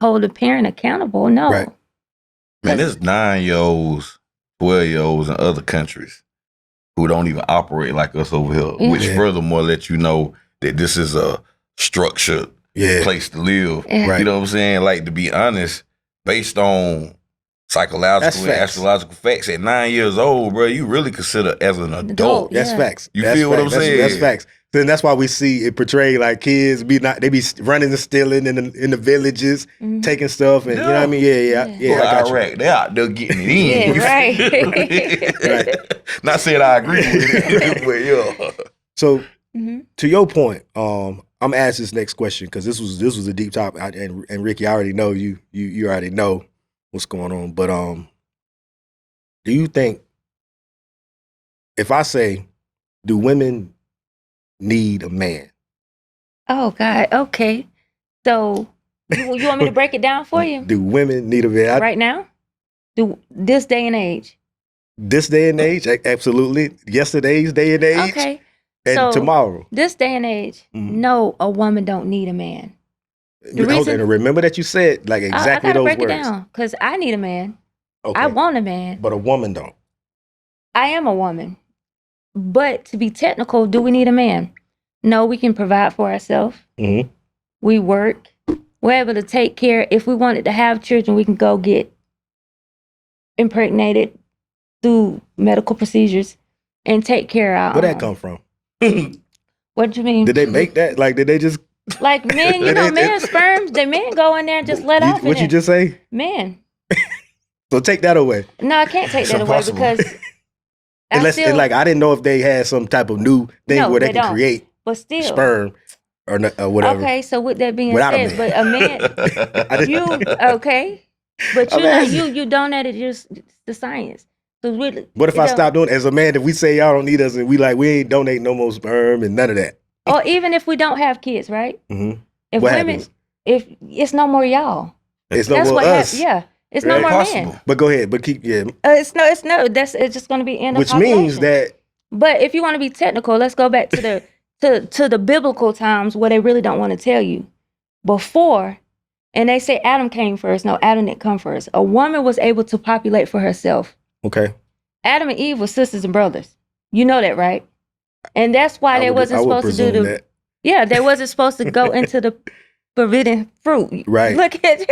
hold a parent accountable. No.
Right.
Man, there's 9-year-olds, 12-year-olds in other countries who don't even operate like us over here, which furthermore lets you know that this is a structured place to live.
Yeah.
You know what I'm saying? Like, to be honest, based on psychological and
facts.
astrological facts. At 9 years old, bro, you really consider as an adult.
That's
Yeah.
facts.
You
That's
feel what
facts.
I'm saying?
That's facts. Then that's why we see it portrayed like kids be running and stealing in the villages,
Mhm.
taking stuff, and you know what I mean. Yeah.
Go
I
to
got
Iraq, they out there getting it in.
Yeah,
You feel
right.
me? Not saying I agree with it, but yeah.
So
Mhm.
to your point, I'm gonna ask this next question because this was a deep topic, and Ricky, I already know you already know what's going on. But do you think if I say, do women need a man?
Oh God. Okay. So you want me to break it down for you
Do women need a man?
right now? Do this day and age?
This day and age, absolutely. Yesterday's day and age,
Okay.
and
So
tomorrow.
this day and age,
Mhm.
no, a woman don't need a man. The
Hold
reason-
on, remember that you said like exactly
I gotta
those
break
words.
it down because I need a man.
Okay,
I want a man.
but a woman don't.
I am a woman. But to be technical, do we need a man? No, we can provide for ourselves.
Mhm.
We work. We're able to take care. If we wanted to have children, we can go get impregnated through medical procedures and take care of our
Where'd that
own.
come from?
What do you mean?
Did they make that? Like, did they just?
Like men, you know, men's sperms, the men go in there and just let off in
What you
it.
just say?
Men.
So take that away.
No, I can't take
It's
that away
impossible.
because I
Unless,
still,
like, I didn't know if they had some type of new thing
No,
where they
they
can
don't.
create
but still.
sperm or whatever.
Okay, so with that being
Without a
said,
man.
but a man,
I didn't-
you okay? But
I'm asking.
you donated just the science. So really,
What if
it
I
don't-
stop doing as a man? If we say y'all don't need us and we ain't donate no more sperm and none of that.
Or even if we don't have kids, right?
Mm-hmm.
If
What
women,
happens?
if it's no more y'all,
It's no
that's
more
what
us.
Yeah, it's
Right.
no more
Impossible.
men.
But go ahead. But keep
It's no. It's just going to be end of
which means
population.
that
But if you want to be technical, let's go back to the to the biblical times where they really don't want to tell you. Before, and they say Adam came first. No, Adam didn't come first. A woman was able to populate for herself.
okay.
Adam and Eve were sisters and brothers. You know that, right? And that's why they wasn't
I would
supposed to do
presume
the
that.
Yeah, they wasn't supposed to go into the forbidden fruit.
Right.
Look at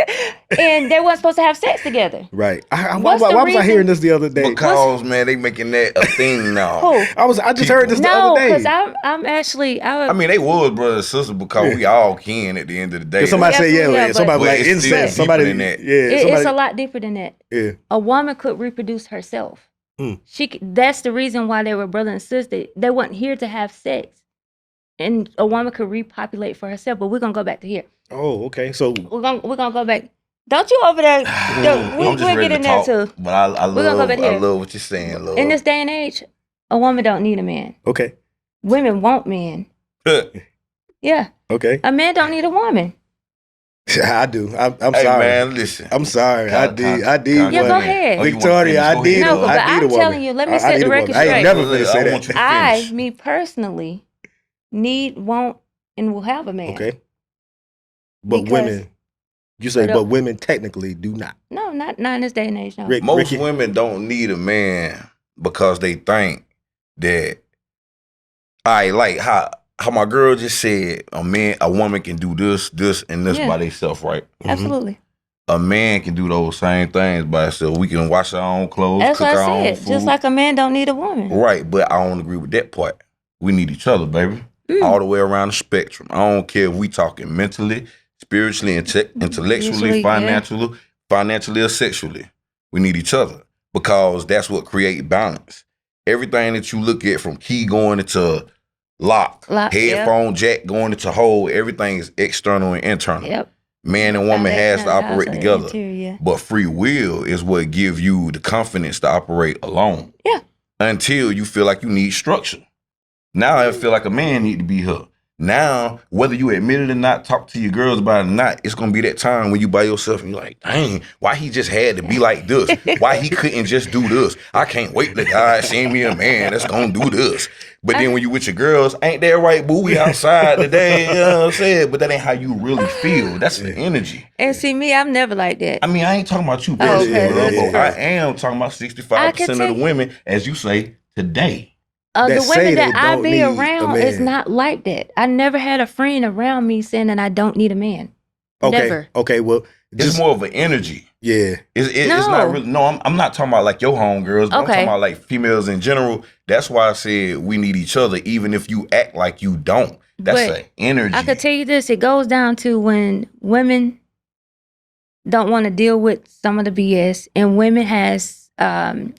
and they weren't supposed to have sex together.
Right. Why
What's the
was I
reason-
hearing this the other day?
Because man, they making that a thing now.
Who?
I just heard this the
No,
other
because
day.
I'm actually
I mean, they was brother and sister because we all kin at the end of the day.
'Cause somebody say
Yeah,
yeah,
but-
somebody
But
like
it's still
incest.
deeper
Somebody
than that.
yeah.
it's
Somebody
a lot deeper than that.
yeah.
A woman could reproduce herself.
Hmm.
That's the reason why they were brother and sister. They weren't here to have sex. And a woman could repopulate for herself, but we're gonna go back to here.
Oh, okay. So
We're gonna go back. Don't you over there? We'll get in there too.
But I
We're gonna go back here.
love what you're saying, love.
In this day and age, a woman don't need a man.
okay.
Women want men. Yeah,
Okay.
a man don't need a woman.
I do. I'm
Hey
sorry.
man, listen.
I'm sorry. I did.
Yeah, go
one.
ahead.
Oh, you wanna
Victoria, I
finish? Go
did.
ahead.
No, but
I need a
I'm
woman.
telling you, let me
I
set
need
the
a
record
woman. I ain't
straight.
never
Look,
finna
I
say
want
that.
you-
I,
Finish.
me personally, need, want, and will have a man.
Okay. But
Because-
women, you say,
But,
but women technically do not.
No, not in this day and age. No.
Most
Ricky,
women don't need a man because they think that I like how my girl just said a woman can do this, and this
Yeah.
by themselves, right?
Mhm.
Absolutely.
A man can do those same things by himself. We can wash our own clothes,
That's
cook
what
our
I
own
said.
food.
Just like a man don't need a woman.
Right, but I don't agree with that part. We need each other, baby.
Mm.
All the way around the spectrum. I don't care if we talking mentally, spiritually, intellectually,
Usually,
financially, or sexually. We need each other because that's what create balance. Everything that you look at from key going into lock, headphone jack going into hole, everything is external and internal.
Yep.
Man and woman has to operate together.
Interior.
But free will is what gives you the confidence to operate alone.
Yeah.
Until you feel like you need structure. Now I feel like a man need to be here. Now, whether you admit it or not, talk to your girls about it or not, it's gonna be that time when you by yourself and you're like, dang, why he just had to be like this? Why he couldn't just do this? I can't wait till God send me a man that's gonna do this. But then when you with your girls, ain't that right, boo? We outside today, you know what I'm saying? But that ain't how you really feel. That's the energy.
And see me, I'm never like that.
I mean, I ain't talking about you
Oh,
personally,
okay.
love,
Yeah.
but I am talking about 65% of the women, as you say, today.
That
The
say
women
they
that I
don't
be
need a
around is
man.
not like that. I never had a friend around me saying that I don't need a man.
Okay.
Never.
Okay. Well,
It's
just
more of an energy.
yeah.
It's
No.
not really. No, I'm not talking about like your homegirls. But I'm
Okay.
talking about like females in general. That's why I said we need each other, even if you act like you don't. That's
But
an energy.
I could tell you this: it goes down to when women don't want to deal with some of the BS, and women has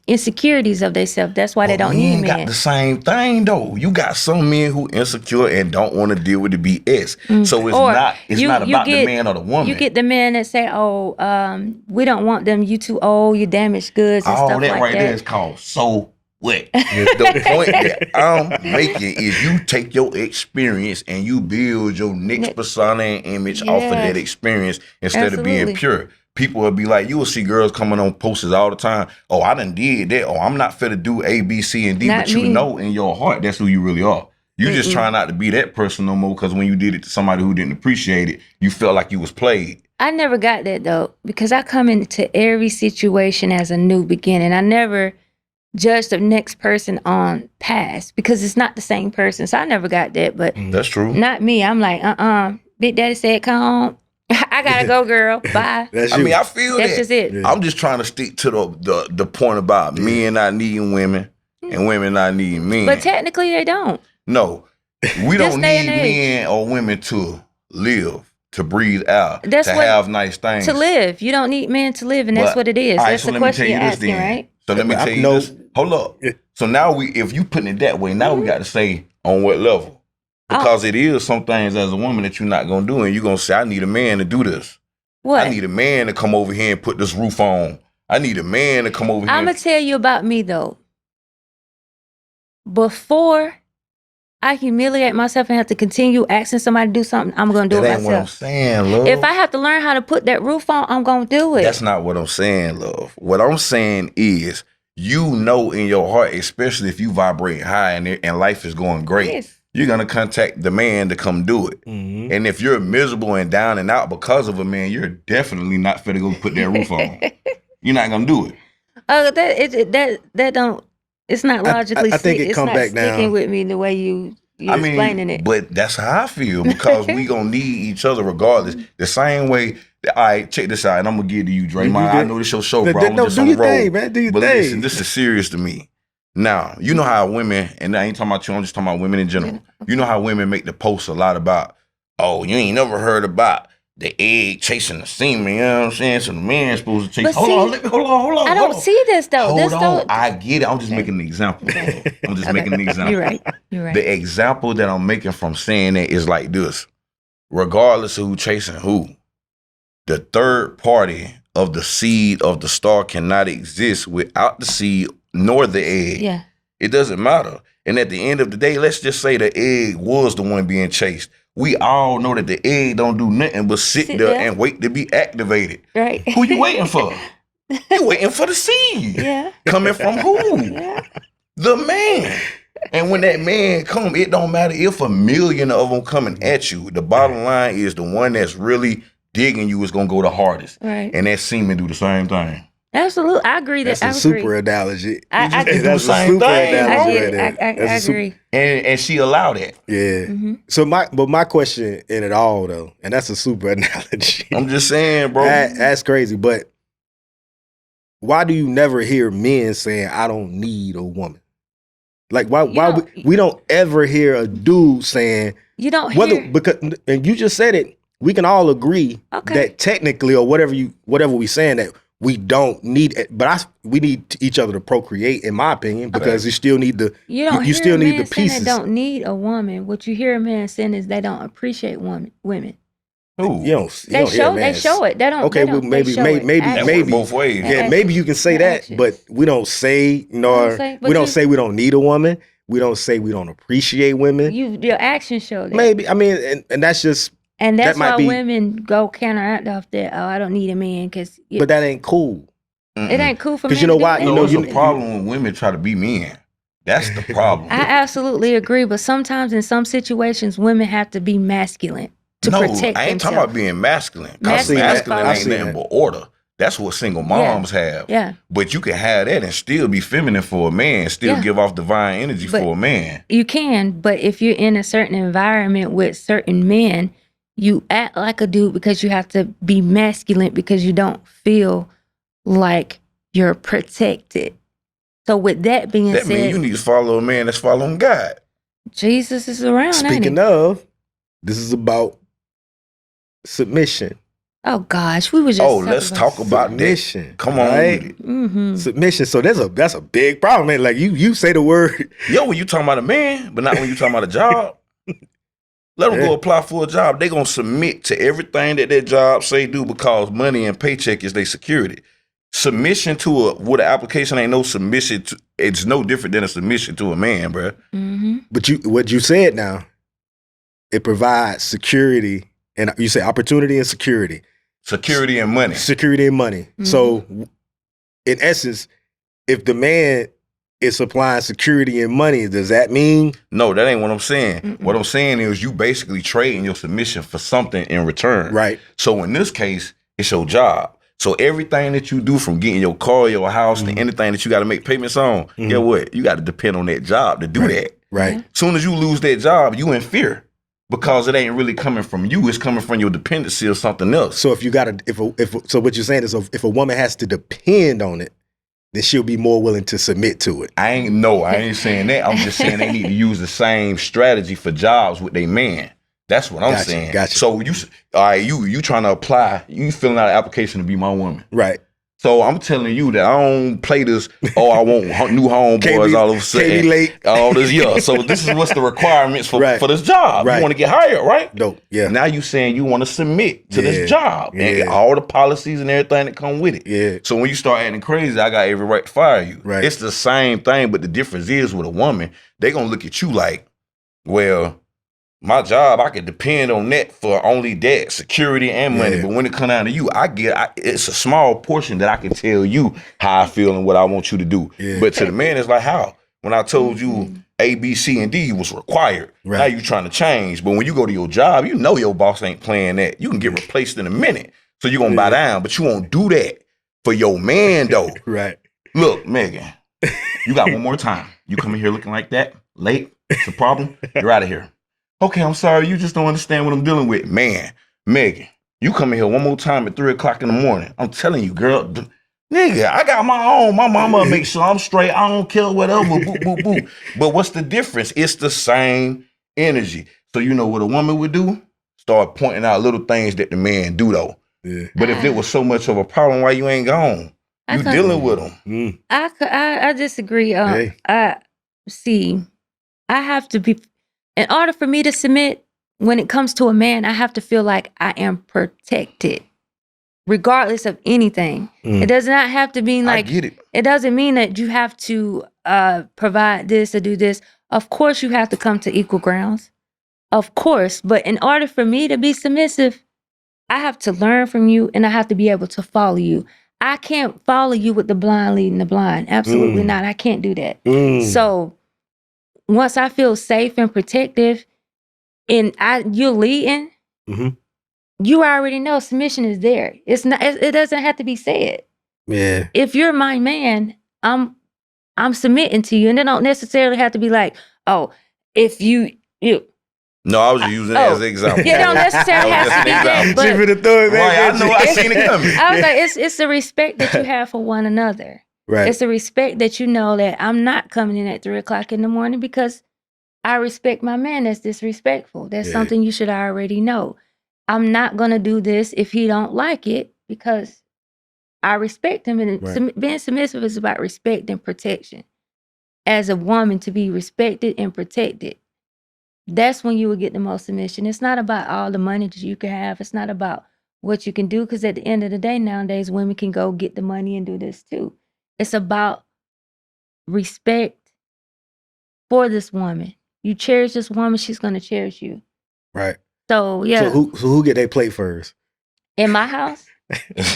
insecurities of themselves. That's why they don't need
men got
men.
the same thing though. You got some men who insecure and don't want to deal with the BS. So it's
Or
not about the man or the woman.
You get the men that say, "Oh, we don't want them. You too old. You damaged goods and
all
stuff
that
like
right
that."
there is called so what? The point that I'm making is you take your experience and you build your next persona and image off of that
Yes.
experience instead of being
Absolutely.
pure. People will be like, you will see girls coming on posters all the time. Oh, I done did that. Oh, I'm not fit to do A, B, C, and D.
Not
But you
me.
know in your heart that's who you really are. You just trying not to be that person no more because when you did it to somebody who didn't appreciate it, you felt like you was played.
I never got that though, because I come into every situation as a new beginning. I never judge the next person on past because it's not the same person. So I never got that, but
That's true.
not me. I'm like, Big Daddy said, come home. I gotta go, girl. Bye.
That's
I
you.
mean, I feel
That's
that.
just it.
Yeah.
I'm just trying to stick to the point about men not needing women and women not needing men.
But technically they don't.
No, we
This
don't
day
need
and age.
men or women to live, to breathe out,
That's
to
what-
have nice things.
To live. You don't need men to live, and that's
But-
what it is.
all right,
That's
so
the
let me
question
tell you
you're
this
asking,
then.
right?
So let me
I
tell you
know-
this. Hold up.
Yeah.
So now if you putting it that way, now we got to say on what level. Because it is some things as a woman that you're not going to do, and you're going to say, I need a man to do this.
What?
I need a man to come over here and put this roof on. I need a man to come over here.
I'm gonna tell you about me though. Before I humiliate myself and have to continue asking somebody to do something, I'm gonna do
That
it
ain't what I'm
myself.
saying, love.
If I have to learn how to put that roof on, I'm gonna do it.
That's not what I'm saying, love. What I'm saying is, you know in your heart, especially if you vibrate high and life is going great,
Yes.
you're going to contact the man to come do it.
Mhm.
And if you're miserable and down and out because of a man, you're definitely not fit to go put that roof on. You're not going to do it.
That don't. It's not logically.
I think it
it's
come
not
back
sticking
down.
with me the way you're
I
explaining
mean,
it.
but that's how I feel because we going to need each other regardless. The same way, all right, check this out, and I'm going to give it to you, Dre.
You
Man,
good.
I know this your show,
No,
bro. I'm
no,
just
do
on the
your
road.
thing, man. Do your
But
thing.
listen, this is serious to me. Now, you know how women, and I ain't talking about you, I'm just talking about women in general. You know how women make the post a lot about, oh, you ain't never heard about the egg chasing the semen, you know what I'm saying? So the man's supposed to chase.
But
Hold
see,
on.
I don't see this though.
Hold
this
on.
don't.
I get it. I'm just making an example. I'm just making an example.
You're right. You're right.
The example that I'm making from saying that is like this. Regardless of who chasing who, the third party of the seed of the star cannot exist without the seed nor the egg.
Yeah.
It doesn't matter. And at the end of the day, let's just say the egg was the one being chased. We all know that the egg don't do nothing but sit there
there.
and wait to be activated.
Right.
Who you waiting for? You waiting for the seed.
Yeah.
Coming from who?
Yeah.
The man. And when that man come, it don't matter if 1 million of them coming at you. The bottom line is the one that's really digging you is gonna go the hardest.
Right.
And that semen do the same thing.
Absolutely. I agree that.
That's
I
a
agree.
super analogy.
I
They do the
That's a
same
super
thing.
analogy.
I
right
get
there.
it. I
That's a super-
agree.
And she allowed that.
Yeah.
Mhm.
So my question in it all though, and that's a super analogy.
I'm just saying, bro.
That's crazy. But why do you never hear men saying, I don't need a woman? Like why we don't ever hear a dude saying
You don't
whether
hear.
because and you just said it, we can all agree
Okay.
that technically or whatever we saying that we don't need it, but we need each other to procreate, in my opinion, because you still need the
You don't
you
hear
still
a
need
man
the
saying
pieces.
they don't need a woman. What you hear a man saying is they don't appreciate women.
Ooh.
You don't
They
hear
show. They
men
show it. They don't.
Okay,
they
well,
don't,
maybe-
they show
maybe-
it.
maybe-
That
Actions.
work both ways.
Yeah.
Yeah,
actions.
maybe you can say
Yeah,
that,
actions.
but we don't say,
don't say- but
we don't
you-
say we don't need a woman. We don't say we don't appreciate women.
Your actions show that.
Maybe, I mean, and that's just,
And that's
that might
why
be-
women go counteract off that. Oh, I don't need a man because
but that ain't cool.
it ain't cool for men.
'Cause you know
to do
why?
that.
You
No,
know,
it's
you-
a problem when women try to be men. That's the problem.
I absolutely agree, but sometimes in some situations, women have to be masculine to
no,
protect
I ain't talking
themselves.
about being masculine. Because
Masculine
masculine
follows-
ain't nothing but order. That's what single moms have.
Yeah,
But you can have that and still be feminine for a man, still
Yeah.
give off divine energy
But-
for a man.
you can, but if you're in a certain environment with certain men, you act like a dude because you have to be masculine because you don't feel like you're protected. So with that being
That
said,
means you need to follow a man that's following God.
Jesus is around.
Speaking of, this is about submission.
Oh gosh, we was just.
Oh, let's talk about
Submission.
that. Come on
right?
with it.
Mm-hmm.
Submission. So that's a big problem, man. Like you say the word.
Yo, when you talking about a man, but not when you talking about a job. Let them go apply for a job. They gonna submit to everything that job say do because money and paycheck is their security. Submission to with an application ain't no submission. It's no different than a submission to a man, bro.
Mm-hmm.
But what you said now, it provides security, and you say opportunity and security.
Security and money.
Security and money.
Mm-hmm.
So, in essence, if the man is supplying security and money, does that mean?
No, that ain't what I'm saying.
Mm-mm.
What I'm saying is you basically trading your submission for something in return.
Right.
So in this case, it's your job. So everything that you do, from getting your car, your house, to anything that you got to make payments on, guess what? You got to depend on that job to do that.
Right.
Yeah.
Soon as you lose that job, you in fear because it ain't really coming from you. It's coming from your dependency of something else.
So if you got to, so what you're saying is, if a woman has to depend on it, then she'll be more willing to submit to it.
I ain't saying that. I'm just saying they need to use the same strategy for jobs with their man. That's what I'm saying.
Gotcha.
So you trying to apply, you filling out an application to be my woman.
Right.
So I'm telling you that I don't play this, I want new homeboys all of a sudden.
Can't be late.
All this, yeah. So this is what's the requirements for this job.
Right.
You want to get hired, right?
Dope. Yeah.
Now you saying you want to submit to this job and
Yeah.
all the policies and everything that come with it.
Yeah.
So when you start acting crazy, I got every right to fire you.
Right.
It's the same thing, but the difference is with a woman, they gonna look at you like, well, my job, I can depend on that for only that, security and money.
Yeah.
But when it come down to you, it's a small portion that I can tell you how I feel and what I want you to do.
Yeah.
But to the man, it's like, how? When I told you A, B, C, and D was required,
Right.
now you trying to change. But when you go to your job, you know your boss ain't playing that. You can get replaced in a minute. So you're going to buy down, but you won't do that for your man, though.
Right.
Look, Megan, you got one more time. You come in here looking like that, late, it's a problem, you're out of here. Okay, I'm sorry, you just don't understand what I'm dealing with. Man, Megan, you come in here one more time at 3 o'clock in the morning. I'm telling you, girl, nigga, I got my own. My mama make sure I'm straight. I don't care whatever, boop, boop, boop. But what's the difference? It's the same energy. So you know what a woman would do? Start pointing out little things that the man do, though.
Yeah.
But if it was so much of a problem, why you ain't gone? You dealing with them.
Mm.
I disagree.
Hey.
I have to be, in order for me to submit, when it comes to a man, I have to feel like I am protected, regardless of anything.
Mm.
It does not have to mean like,
I get it.
it doesn't mean that you have to provide this or do this. Of course, you have to come to equal grounds. Of course. But in order for me to be submissive, I have to learn from you and I have to be able to follow you. I can't follow you with the blind leading the blind. Absolutely not. I can't do that.
Mm.
So once I feel safe and protective and you're leading,
Mhm.
you already know submission is there. It's not, it doesn't have to be said.
Yeah.
If you're my man, I'm submitting to you. And it don't necessarily have to be like, oh, if you
No, I was just using that as an example.
it don't necessarily have to be that. But
She finna throw it back
Right,
at
I know.
you.
I seen it coming.
I was like, it's the respect that you have for one another.
Right.
It's the respect that you know that I'm not coming in at 3 o'clock in the morning because I respect my man. That's disrespectful. That's
Yeah.
something you should already know. I'm not gonna do this if he don't like it because I respect him. And
Right.
being submissive is about respect and protection. As a woman, to be respected and protected, that's when you will get the most submission. It's not about all the money that you can have. It's not about what you can do, because at the end of the day, nowadays, women can go get the money and do this too. It's about respect for this woman. You cherish this woman, she's going to cherish you.
Right.
So, yeah,
So who get their plate first?
in my house,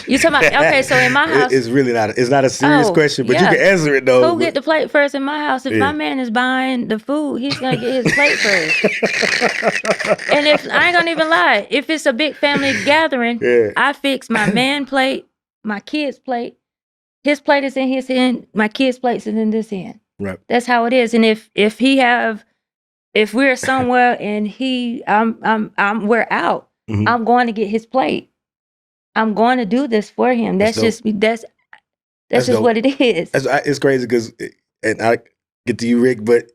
you talking about, okay, so in my house,
It's really not. It's not a serious
Oh,
question, but
yeah.
you can answer it though.
who get the plate first in my house? If
Yeah.
my man is buying the food, he's going to get his plate first. And if I ain't gonna even lie, if it's a big family gathering,
Yeah.
I fix my man plate, my kid's plate. His plate is in his end. My kid's plate is in this end.
Right.
That's how it is. And if we're somewhere and we're out,
Mhm.
I'm going to get his plate. I'm going to do this for him. That's
That's
just that's
That's
just
dope.
what it is.
It's crazy because, and I get to you, Rick, but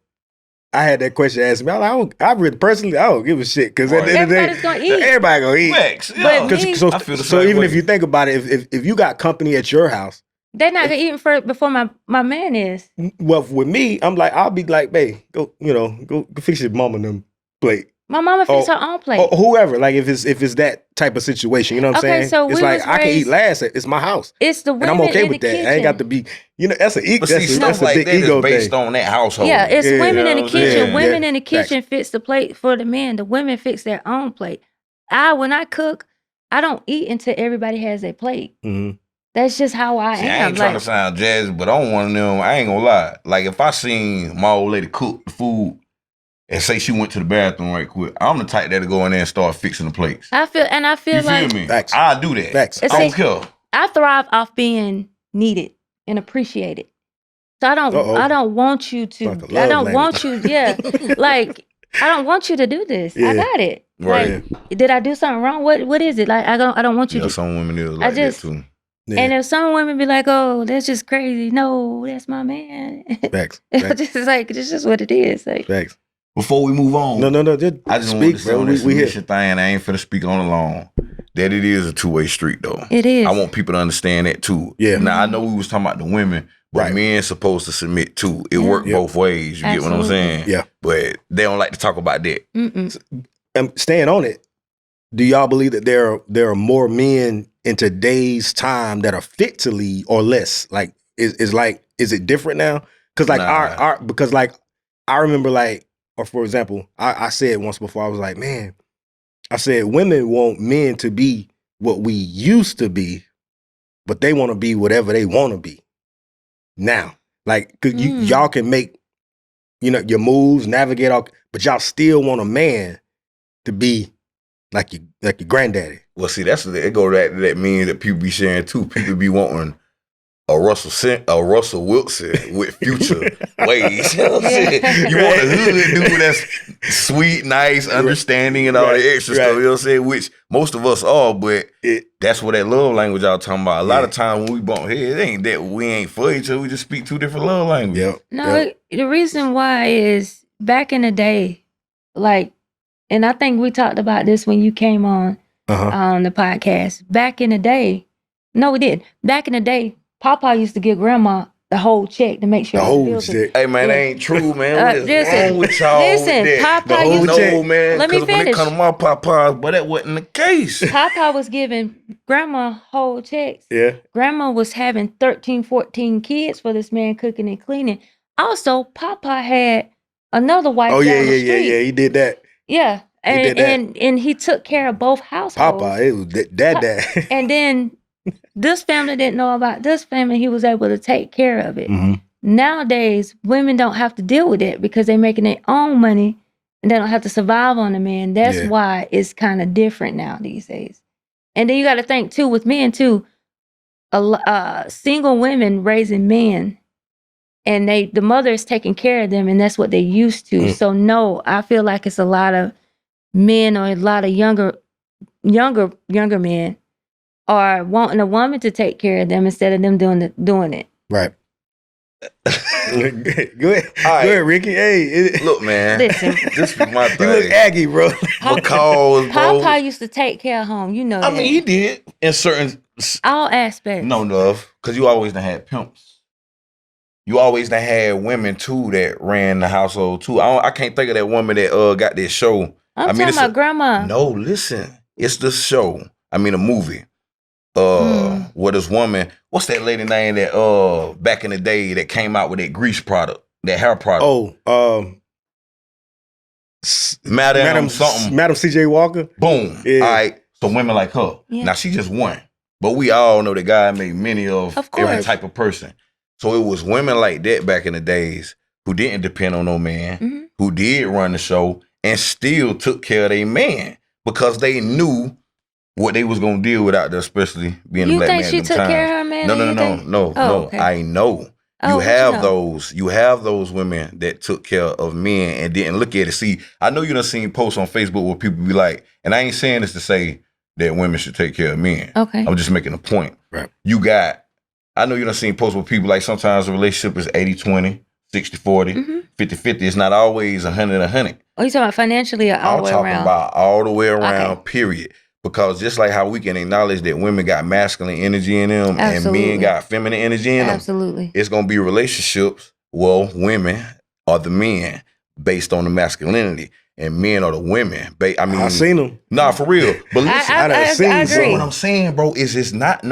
I had that question asked me. I really personally, I don't give a shit because at the end of the day,
Everybody's gonna eat.
everybody gonna eat.
Facts,
But
yeah.
me-
So,
I feel the
so
same
even
way.
if you think about it, if you got company at your house,
They're not gonna eat first before my man is.
well, with me, I'm like, I'll be like, babe, go fix your mama them plate.
My mama fixed
Oh,
her own plate.
Or whoever, like if it's that type of situation, you know what I'm
Okay,
saying?
so
it's
we
like
was
I can eat
raised-
last. It's my house,
It's the
and
women
I'm okay
in
with
the
that.
kitchen.
I ain't got to be, that's a
But see,
that's
stuff
a
like
big
that is
ego
based
thing.
on that household.
Yeah, it's
Yeah.
women in the
You know what I'm
kitchen.
saying?
Women
Yeah.
in the kitchen fix the plate for the men. The women fix their own plate. When I cook, I don't eat until everybody has their plate.
Mhm.
That's just how I
See, I
am.
ain't trying to sound jazzy, but I'm one of them. I ain't gonna lie. Like if I seen my old lady cook the food and say she went to the bathroom right quick, I'm the type that'll go in there and start fixing the plates.
I feel
You
like
feel me?
Facts.
I do that.
Facts.
I don't care.
I thrive off being needed and appreciated. So I don't want you to.
Like a
I
love
don't want you. Yeah, like I don't want you to do this. I
Yeah.
got it.
Right.
Like, did I do something wrong? What is it? Like I don't want you
Yeah,
to.
some women is like
just-
that too.
Yeah.
And if some women be like, "Oh, that's just crazy," no, that's my man.
Facts.
It's
Facts.
just like it's just what it is. Like,
Facts.
Before we move on,
No. Just
I just want
speak,
to say
bro.
on this
We here.
submission thing, I ain't finna speak on alone. That it is a two-way street though.
it is.
I want people to understand that too.
Yeah.
Now I know we was talking about the women, but
Right.
men supposed to submit too. It
Yeah.
worked
Yep.
both ways. You get what I'm
Absolutely.
saying?
Yeah.
But they don't like to talk about that.
Mm-mm.
Staying on it, do y'all believe that there are more men in today's time that are fit to lead or less? Like is it different now? Because like
Nah.
because like I remember like, or for example, I said once before, I was like, man, I said women want men to be what we used to be, but they want to be whatever they want to be now. Like, cause y'all can make, your moves, navigate all, but y'all still want a man to be like your granddaddy.
Well, see, it go that means that people be sharing too. People be wanting a Russell Wilson with future ways. You know what I'm saying? You want a hood dude that's sweet, nice, understanding, and all
Right,
the extra
right.
stuff. You know what I'm saying? Which most of us are, but that's what that love language y'all talking about. A lot of times when we bump heads, it ain't that we ain't for each other. We just speak two different love languages.
Yep.
No, the reason why is back in the day, like, and I think we talked about this when you came on the podcast. Back in the day, no, we did. Back in the day, Papa used to give Grandma the whole check to make sure
The
all the
whole
bills were-
shit.
Hey man, that ain't true, man. What is
listen,
wrong with y'all?
listen,
with that?
Papa
used to-
No, man.
Let me
Because when it
finish.
come to my Papa, but that wasn't the case.
Papa was giving Grandma whole checks.
Yeah.
Grandma was having 13, 14 kids for this man cooking and cleaning. Also, Papa had another wife
Oh
down
yeah,
the street.
yeah. He did that.
Yeah.
did that.
And he took care of both households.
Papa, it was dad.
And then this family didn't know about this family. He was able to take care of it.
Mm-hmm.
Nowadays, women don't have to deal with it because they're making their own money and they don't have to survive on the man. That's why it's kind of different now these days. And then you got to think too with men too. Single women raising men, and the mother is taking care of them, and that's what they used to.
Mm.
So no, I feel like it's a lot of men or a lot of younger men are wanting a woman to take care of them instead of them doing it.
Right. Go ahead.
All right.
Go ahead, Ricky. Hey,
Look, man.
Listen.
This is my
you look
thing.
aggy, bro.
Because, bro.
Papa used to take care of home. You know
I
that.
mean, he did in certain.
All aspects.
No, love. Because you always done had pimps. You always done had women, too, that ran the household, too. I can't think of that woman that got this show.
I'm
I mean,
talking
it's
about grandma.
No, listen. It's the show. I mean, a movie. Where this woman, what's that lady name that back in the day that came out with that grease product, that hair product? Madam something.
Madam C.J. Walker.
Boom.
Yeah.
All right. So women like her.
Yeah.
Now she just one. But we all know that God made many of every
course.
type of person. So it was women like that back in the days who didn't depend on no man, who did run the show and still took care of their man because they knew what they was gonna deal with out there, especially being a
You
black
think
man.
she
at them
took care of
times.
her man?
No.
Oh, okay.
I know.
Oh,
You
what
have
know?
those women that took care of men and didn't look at it. See, I know you done seen posts on Facebook where people be like, and I ain't saying this to say that women should take care of men.
Okay.
I'm just making a point.
Right.
I know you done seen posts where people like sometimes a relationship is 80-20, 60-40, 50-50. It's not always 100-100.
Oh, you talking about financially or all
I'm
the way
talking
around?
about all the way around,
Okay.
period. Because just like how we can acknowledge that women got masculine energy in them
Absolutely.
and men got feminine energy in them,
Absolutely.
it's going to be relationships, well, women are the men based on the masculinity and men are the women.
I seen them.
Nah, for real. But listen,
I done seen
I
so
agree.
what I'm saying, bro, is it's not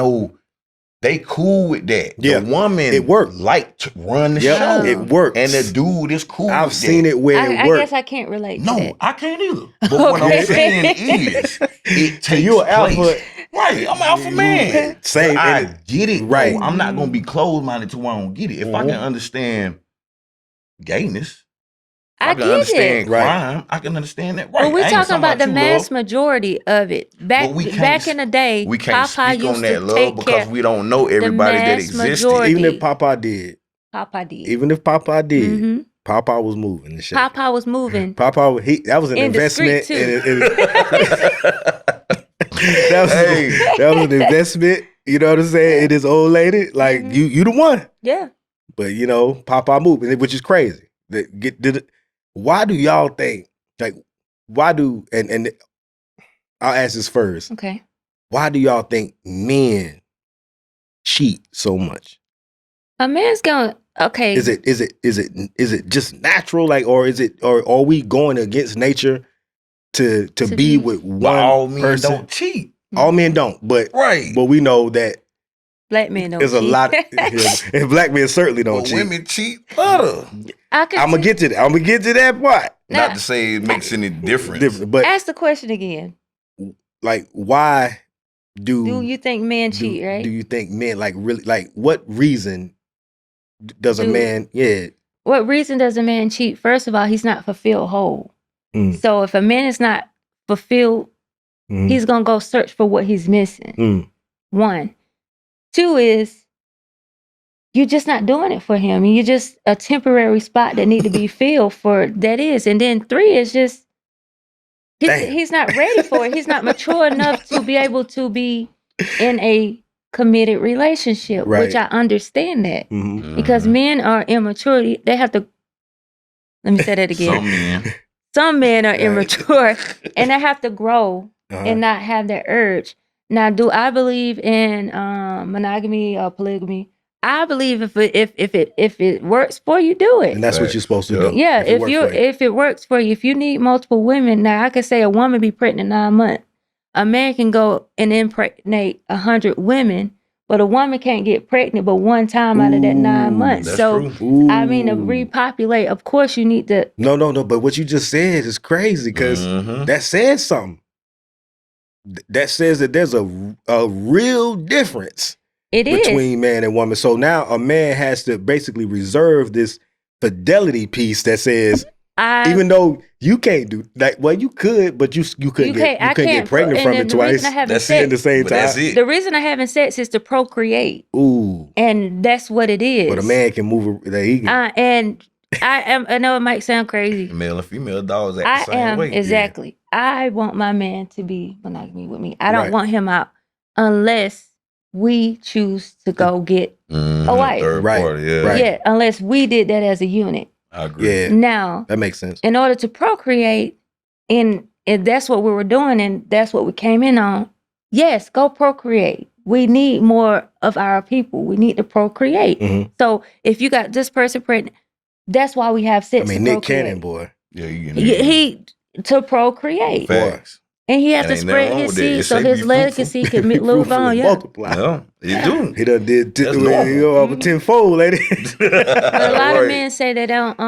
they cool with that.
Yeah,
the woman
it worked.
like to run the
Yep,
show.
it works.
And the dude is cool
I've
with
seen
that.
it where it
I
worked.
guess I can't relate to
No,
that.
I can't either. But what I'm
Okay.
saying is, it takes
you an alpha.
place. Right, I'm alpha man.
Same.
But I
and
get it.
Right.
Right. I'm not gonna be closed-minded to where I don't get it. If I can understand gayness,
I
can
get
understand
it.
Right.
crime, I can understand that. Right.
But we're
I ain't
talking about the
you,
mass
love.
majority of it.
But we can't
Back in the day,
We can't
Papa
speak
used
on that,
to
love,
take
because
care.
we don't know everybody that
mass
existed.
majority.
even if Papa did,
Papa did.
even if Papa did,
Mhm.
Papa was moving the shit.
Papa was moving.
Papa, that was an
In the street,
investment.
too.
That was an investment. You know what I'm saying? It is old lady. Like
Mhm.
you the one.
Yeah.
But Papa moved, which is crazy. Why do y'all think like? Why do and I'll ask this first.
Okay.
Why do y'all think men cheat so much?
A man's going. Okay.
Is it just natural, like, or are we going against nature to
To
be
be-
with
But
one
all men
person?
don't cheat.
All men don't, but
Right.
we know that
Black men don't
there's a
cheat.
lot, and black men certainly don't
But
cheat.
women cheat better.
I can
I'm gonna
see-
get to that. I'm gonna get to that part.
Now,
Not to say it makes any difference.
Different, but
ask the question again.
like, why
Do you think men cheat, right?
Do you think men really what reason does a
Do-
man? Yeah,
What reason does a man cheat? First of all, he's not fulfilled whole.
Mm.
So if a man is not fulfilled,
Mhm.
he's gonna go search for what he's missing.
Mm.
1. 2 is you're just not doing it for him. You're just a temporary spot that need to be filled for that is. And then 3 is just
Damn.
he's not ready for it. He's not mature enough to be able to be in a committed relationship, which
Right.
I understand that.
Mhm.
Because men are immature. They have to, let me say that again.
Some men.
Some men are
Right.
immature and they have to grow
Uh-huh.
and not have that urge. Now, do I believe in monogamy or polygamy? I believe if it works for you, do it.
And that's what you're supposed to
Yeah.
do.
Yeah,
it works for you.
if it works for you, if you need multiple women, now I could say a woman be pregnant 9 months. A man can go and impregnate 100 women, but a woman can't get pregnant but one time out of that 9
Ooh,
months.
That's
So
true.
I mean, to
Ooh.
repopulate, of course you need to.
No. But what you just said is crazy because
Mhm.
that says something. That says that there's a real difference
It is.
between man and woman. So now a man has to basically reserve this fidelity piece that says, even though you can't do that, well, you could, but you couldn't
I
get pregnant from
and
it
the reason
twice
I haven't
That's
sex,
at the same
But
time.
that's it.
the reason I having sex is to procreate,
Ooh,
and that's what it is.
but a man can move. That he can.
And I know it might sound crazy.
Male and female dogs act
I
the same
am
way.
exactly. I want my man to be monogamy with me. I don't
Right.
want him out unless we choose to go get
Mhm.
a wife.
Third
Right.
party, yeah.
Right.
Yeah, unless we did that as a unit.
I agree.
Yeah,
Now,
that makes sense.
in order to procreate, and that's what we were doing, and that's what we came in on. Yes, go procreate. We need more of our people. We need to procreate.
Mhm.
So if you got this person pregnant, that's why we have
I
sex.
mean,
to
Nick
procreate.
Cannon, boy.
Yeah, you
He to procreate,
Facts.
and he has
And
to
ain't
spread
nothing wrong
his
with that.
seed
It
so
say
his
be
legacy
fruitful.
can live
Fruitful
on.
and
Yeah,
multiply.
Yeah, you do.
He done did
That's normal.
over tenfold, lady.
but a lot of
Right.
men say they don't.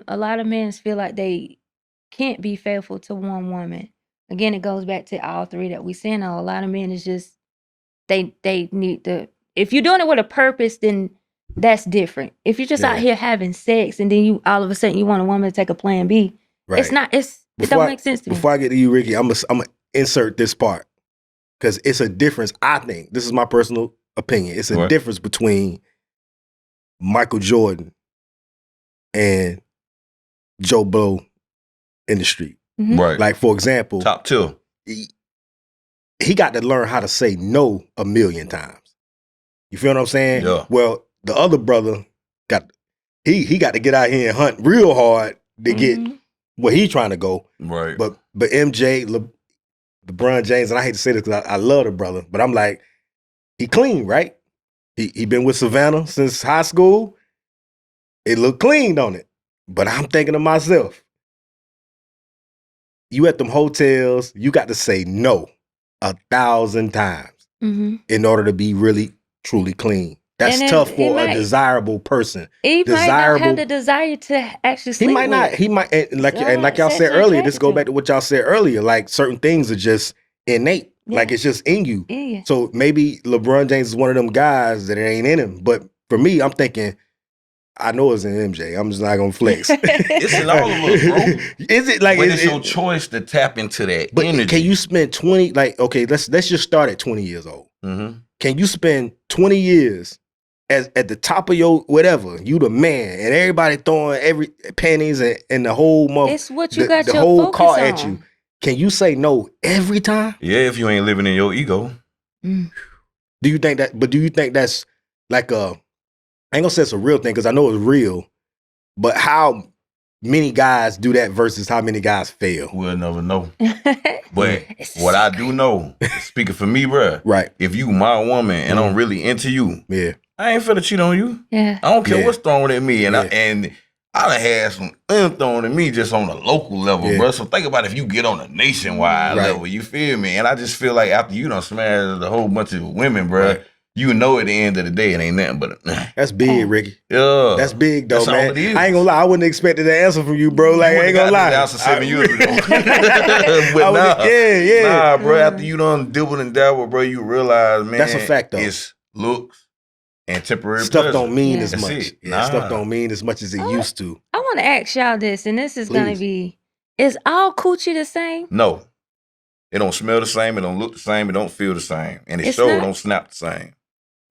A lot of men feel like they can't be faithful to one woman. Again, it goes back to all 3 that we saying. A lot of men is just they need to. If you're doing it with a purpose, then that's different. If you're just out
Yeah.
here having sex and then you all of a sudden you want a woman to take a plan B,
Right.
it's not. It
Before
don't
I-
make sense to me.
Before I get to you, Ricky, I'm gonna insert this part because it's a difference. I think this is my personal opinion. It's a
Right.
difference between Michael Jordan and Joe Blow in the street.
Mhm.
Right.
Like, for example,
Top tier.
he got to learn how to say no 1,000,000 times. You feel what I'm saying?
Yeah.
Well, the other brother got he got to get out here and hunt real hard to get
Mhm.
where he's trying to go.
Right.
But MJ, LeBron James, and I hate to say this because I love the brother, but I'm like, he clean, right? He been with Savannah since high school. It look clean, don't it? But I'm thinking to myself, you at them hotels, you got to say no 1,000 times
Mhm.
in order to be really, truly clean. That's
And
tough
it
for a
might-
desirable person.
He might not
Desirable-
have the desire to actually sleep
He might not.
with.
He might, and like
So
and like y'all
that's
said earlier. This
attracted
go
to
back to what y'all said earlier. Like certain things are just innate.
Yeah.
Like it's just in you.
Yeah.
So maybe LeBron James is one of them guys that it ain't in him. But for me, I'm thinking, I know it's in MJ. I'm just not gonna flex.
It's in all of us, bro.
Is it like?
But
is
it's
it-
your choice to tap into that
But
energy.
can you spend 20? Like, okay, let's just start at 20 years old.
Mm-hmm.
Can you spend 20 years as at the top of your whatever? You the man, and everybody throwing every pennies and the whole month.
It's what you
the,
got
the
your
whole
focus
car
on.
at you. Can you say no every time?
Yeah, if you ain't living in your ego.
Mm.
Do you think that? But do you think that's like I ain't gonna say it's a real thing because I know it's real. But how many guys do that versus how many guys fail?
We'll never know. But
It's a
what I
secret.
do know, speaking for me, bruh,
Right.
if you my woman and I'm really into you,
Yeah.
I ain't finna cheat on you.
Yeah.
I don't care
Yeah.
what's thrown at me. And
Yeah.
I done had some thrown at me just on a local level,
Yeah.
bro. So think about if you get on a nationwide
Right.
level, you feel me? And I just feel like after you done smashed a whole bunch of women, bro,
Right.
you know at the end of the day it ain't nothing but
That's big, Ricky.
yeah.
That's big though,
That's all
man.
it is.
I ain't gonna lie. I wouldn't have expected that answer from you, bro. Like, I ain't gonna lie.
Answer 7 years ago.
I
But
would've-
nah,
yeah.
nah, bro. After you done dibble and dabble, bro, you realize, man,
That's a fact, though.
It's looks and temporary
Stuff
pleasure.
don't mean
Yeah.
as
That's
much.
it.
Yeah, stuff
Nah.
don't mean as much as it
Oh.
used to.
I want to ask y'all this, and this is gonna
Please.
be: is all coochie the same?
No, it don't smell the same. It don't look the same. It don't feel the same, and it
It's
sure
not?
don't snap the same.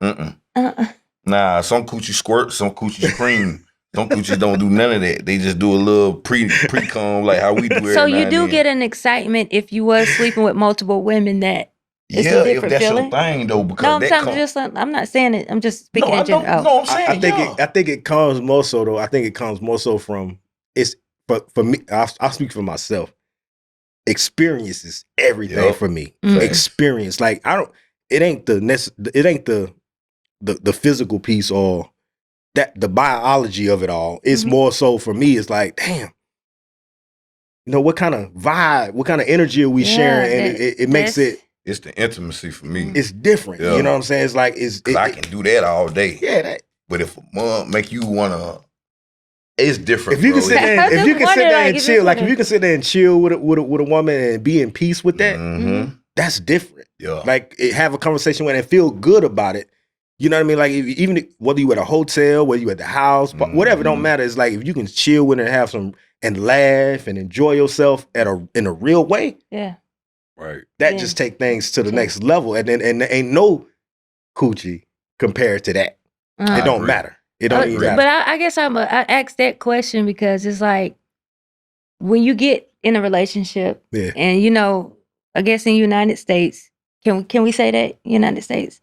Mm-mm.
Uh-uh.
Nah, some coochie squirt, some coochie cream. Some coochies don't do none of that. They just do a little pre-cum like how we do every
So
now
you
and
do
then.
get an excitement if you was sleeping with multiple women. That it's a
yeah, if
different
that's
feeling?
your thing though, because
no, I'm
that
talking
come-
just. I'm not saying it. I'm just speaking
no, I
in
don't.
general.
No, I'm saying
I think it comes more so though. I think it comes more so from it's for me. I'll speak for myself. Experience is everything
Yup.
for me.
Mm.
Experience, like I don't. It ain't the physical piece or that the biology of it all. It's
Mhm.
more so for me. It's like, damn. You know, what kind of vibe, what kind of energy are we
Yeah,
sharing? And it makes
that's-
it,
It's the intimacy for me.
it's different.
Yeah.
You know what I'm saying? It's like,
Cause I can do that all day.
yeah, that,
But if a mom make you wanna, it's different.
if you can
bro.
sit there,
I
if you
just
can sit
wonder,
there
like,
and
if
chill,
it's
like if
gonna-
you can sit there and chill with a woman and be in peace with that,
Mhm.
that's different.
Yeah.
Like have a conversation with it and feel good about it. You know what I mean? Like even whether you at a hotel, whether you at the house, whatever, don't
Mhm.
matter. It's like if you can chill with it and have some and laugh and enjoy yourself in a real way,
Yeah.
Right.
that
Yeah.
just take things to the
Yeah.
next level. And then and there ain't no coochie compared to that.
Uh,
It don't
agree.
matter. It don't even
agree.
matter.
but I guess I asked that question because it's like when you get in a relationship,
Yeah.
and I guess in United States, can we say that United States?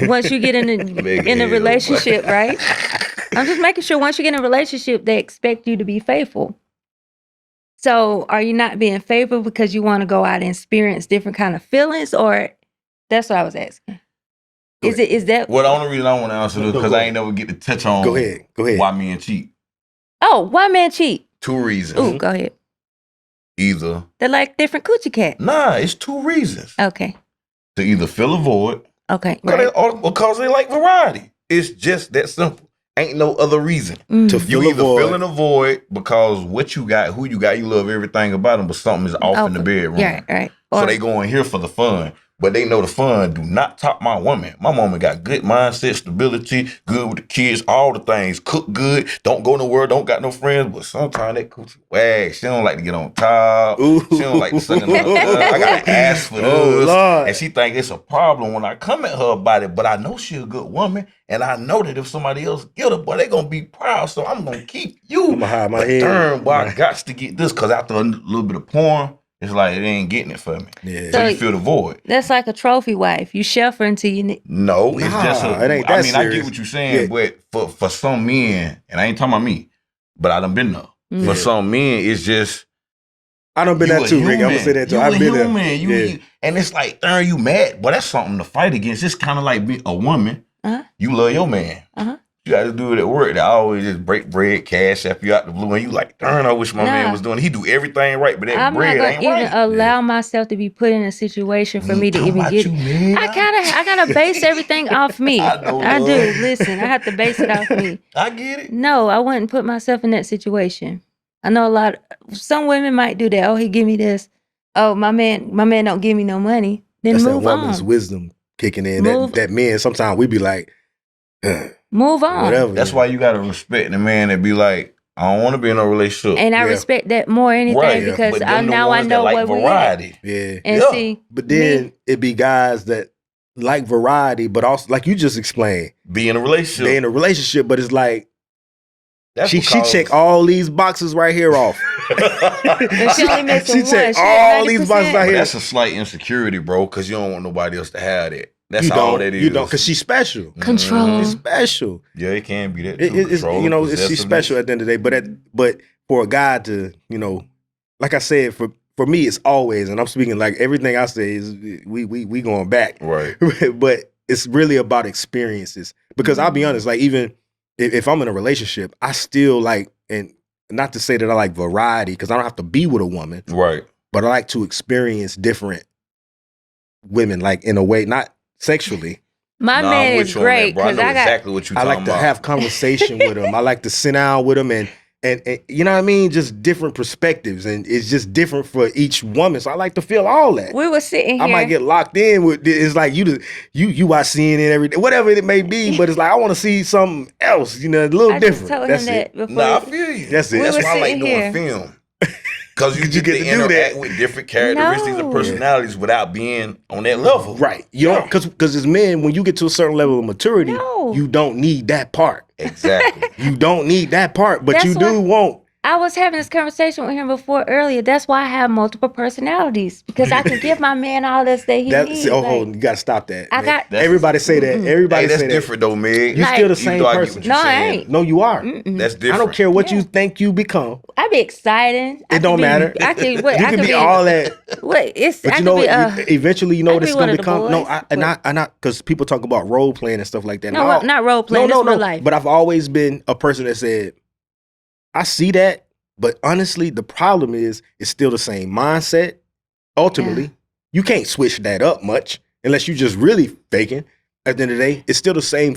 Once you get in
Big
a
hell,
relationship,
boy.
right? I'm just making sure once you get in a relationship, they expect you to be faithful. So are you not being faithful because you want to go out and experience different kind of feelings, or that's what I was asking?
Go
Is that
Well, the only reason I want to answer
No,
this
no,
because
go
I ain't never get to touch on
Go ahead.
why men cheat.
why men cheat?
2 reasons.
Ooh, go ahead.
Either
They're like different coochie cat.
it's 2 reasons.
Okay.
To either fill a void
Okay.
because
Right.
because they like variety. It's just that simple. Ain't no other reason.
Mm.
To
You
fill a
either
void.
filling a void because what you got, who you got, you love everything about them, but something is off in the bedroom.
Yeah, right.
So
Or-
they go in here for the fun. but they know the fun do not top my woman. My woman got good mindset, stability, good with the kids, all the things, cook good, don't go nowhere, don't got no friends, but sometimes that coochie wag. She don't like to get on top.
Ooh.
She don't like to suck in her thumb. I gotta ask for this.
Oh, Lord.
And she think it's a problem when I come at her about it, but I know she a good woman, and I know that if somebody else get her, boy, they gonna be proud, so I'm gonna keep you.
I'm gonna hide my
But
head.
darn, boy, I got to get this, because after a little bit of porn, it's like it ain't getting it for me.
Yeah.
So
So-
you feel the void.
That's like a trophy wife. You shelf her until you need.
No, it's
Nah,
just
it ain't
I
that
mean, I
serious.
get what you're saying, but for some men, and I ain't talking about me, but I done been there.
Mm.
For some men, it's just
I done been
you
that
a
too, Rick. I'm gonna
human.
say that too.
You
I've
a
been
human.
there.
You, and it's like, darn, you mad, but that's something to fight against. It's kind of like being a woman.
Uh-huh.
You love your man.
Uh-huh.
You got to do it at work. They always just break bread, cash after you out the blue, and you like, darn, I wish my man
Nah.
was doing. He do everything right, but that
I'm
bread
not
ain't
gonna even
right.
allow myself to be put in a situation for me to
Talking
even
about
get
you,
it.
man.
I gotta base everything off me.
I know,
I
love.
do. Listen, I have to base it off me.
I get it.
No, I wouldn't put myself in that situation. I know some women might do that. Oh, he give me this. Oh, my man don't give me no money. Then
That's that
move
woman's
on.
wisdom kicking in.
Move-
That men, sometimes we be like,
Move on.
whatever.
That's why you gotta respect the man that be like, I don't want to be in a relationship.
And I
Yeah.
respect that more than anything
Right,
because
but
I
them the
now I
ones
know
that like
where we at.
variety.
Yeah.
And
Yeah.
see,
But then it be guys that like variety, but also like you just explained,
Be in a relationship.
they in a relationship, but it's like
That's
she
because-
check all these boxes right here off.
and she only missing
She
one.
check
She
all
at
these
90%.
boxes right
But
here.
that's a slight insecurity, bro, because you don't want nobody else to have that. That's
you
all
don't,
that is.
you don't, because she's special.
Control.
She's special.
Yeah, it can be that.
It-
Too.
it's
Control
you
and
know she's
possessiveness.
special at the end of the day. But for a guy to like I said, for me it's always, and I'm speaking like everything I say is we going back.
Right.
But it's really about experiences. Because I'll be honest, like even if I'm in a relationship, I still like, and not to say that I like variety, because I don't have to be with a woman,
Right.
but I like to experience different women, like in a way, not sexually.
My
Nah,
man
I'm with
is
you on that,
great
bro. I
because
know
I got.
exactly what you're
I
talking
like to
about.
have conversation with them. I like to sit down with them and you know what I mean? Just different perspectives. And it's just different for each woman. So I like to feel all that.
We were sitting here.
I might get locked in with it's like you watch CNN every day, whatever it may be, but it's like I want to see something else, a little
I just
different.
told him
That's
that
it.
before.
Nah, I feel you.
That's it.
We
That's
were
why I like
sitting
doing
here.
film. Because you
You
get
get
to
to do
interact
that.
with different characteristics
No.
and personalities without being on that level.
Right. You don't because as men, when you get to a certain level of maturity,
No.
you don't need that part.
Exactly.
You don't need that part, but
That's
you do want.
I was having this conversation with him before earlier. That's why I have multiple personalities because I can give my man all this that he needs.
Hold
like,
on, you gotta stop that.
I
man.
got-
That's-
Everybody say that. Everybody
Hey, that's
say
different though, Meg.
You
Like-
still the
Even
same
though I get
person.
what you're
No, I
saying.
ain't.
No, you are.
Mm-mm.
That's
I
different.
don't care what
Yeah.
you think you become.
I be excited.
It don't matter.
I can. What,
You
I
can be
be
all that,
What? It's.
but
I
you
can
know,
be.
eventually, you know
I
what
can
it's
be one
gonna
of the
become. No,
boys,
I not because people talk about role playing and stuff like that.
No, not role playing.
No,
It's
no,
real
no.
life.
But I've always been a person that said, I see that, but honestly, the problem is it's still the same mindset. Ultimately,
Yeah.
you can't switch that up much unless you just really faking. At the end of the day, it's still the same.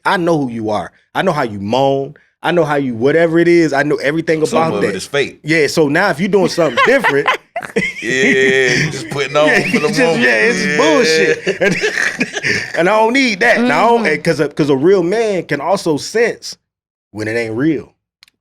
I know who you are. I know how you moan. I know how you, whatever it is, I know everything
Some
about
of
that.
it is fake.
Yeah, so now if you're doing something different,
Yeah, you just putting on
yeah,
for the
it's
moment.
just bullshit. And I don't need that. Now, because a real man can also sense when it ain't real.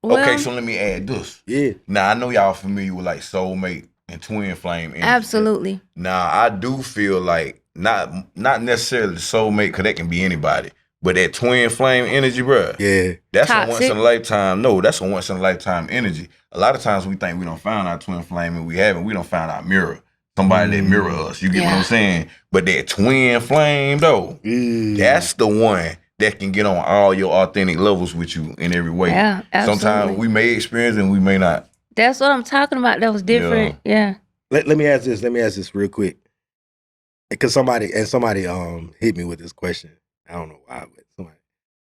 Okay, so let me add this.
Yeah.
Now I know y'all familiar with like soulmate and twin flame energy.
Absolutely.
Now I do feel like not necessarily the soulmate, because that can be anybody, but that twin flame energy, bruh.
Yeah.
That's a
Toxic.
once in a lifetime. No, that's a once in a lifetime energy. A lot of times we think we don't find our twin flame and we haven't. We don't find our mirror. Somebody that mirror us. You get what
Yeah.
I'm saying? But that twin flame though, that's the one that can get on all your authentic levels with you in every way.
Yeah, absolutely.
Sometimes we may experience it and we may not.
That's what I'm talking about. That was different. Yeah.
Let me ask this. Let me ask this real quick. Because somebody hit me with this question. I don't know why, but somebody.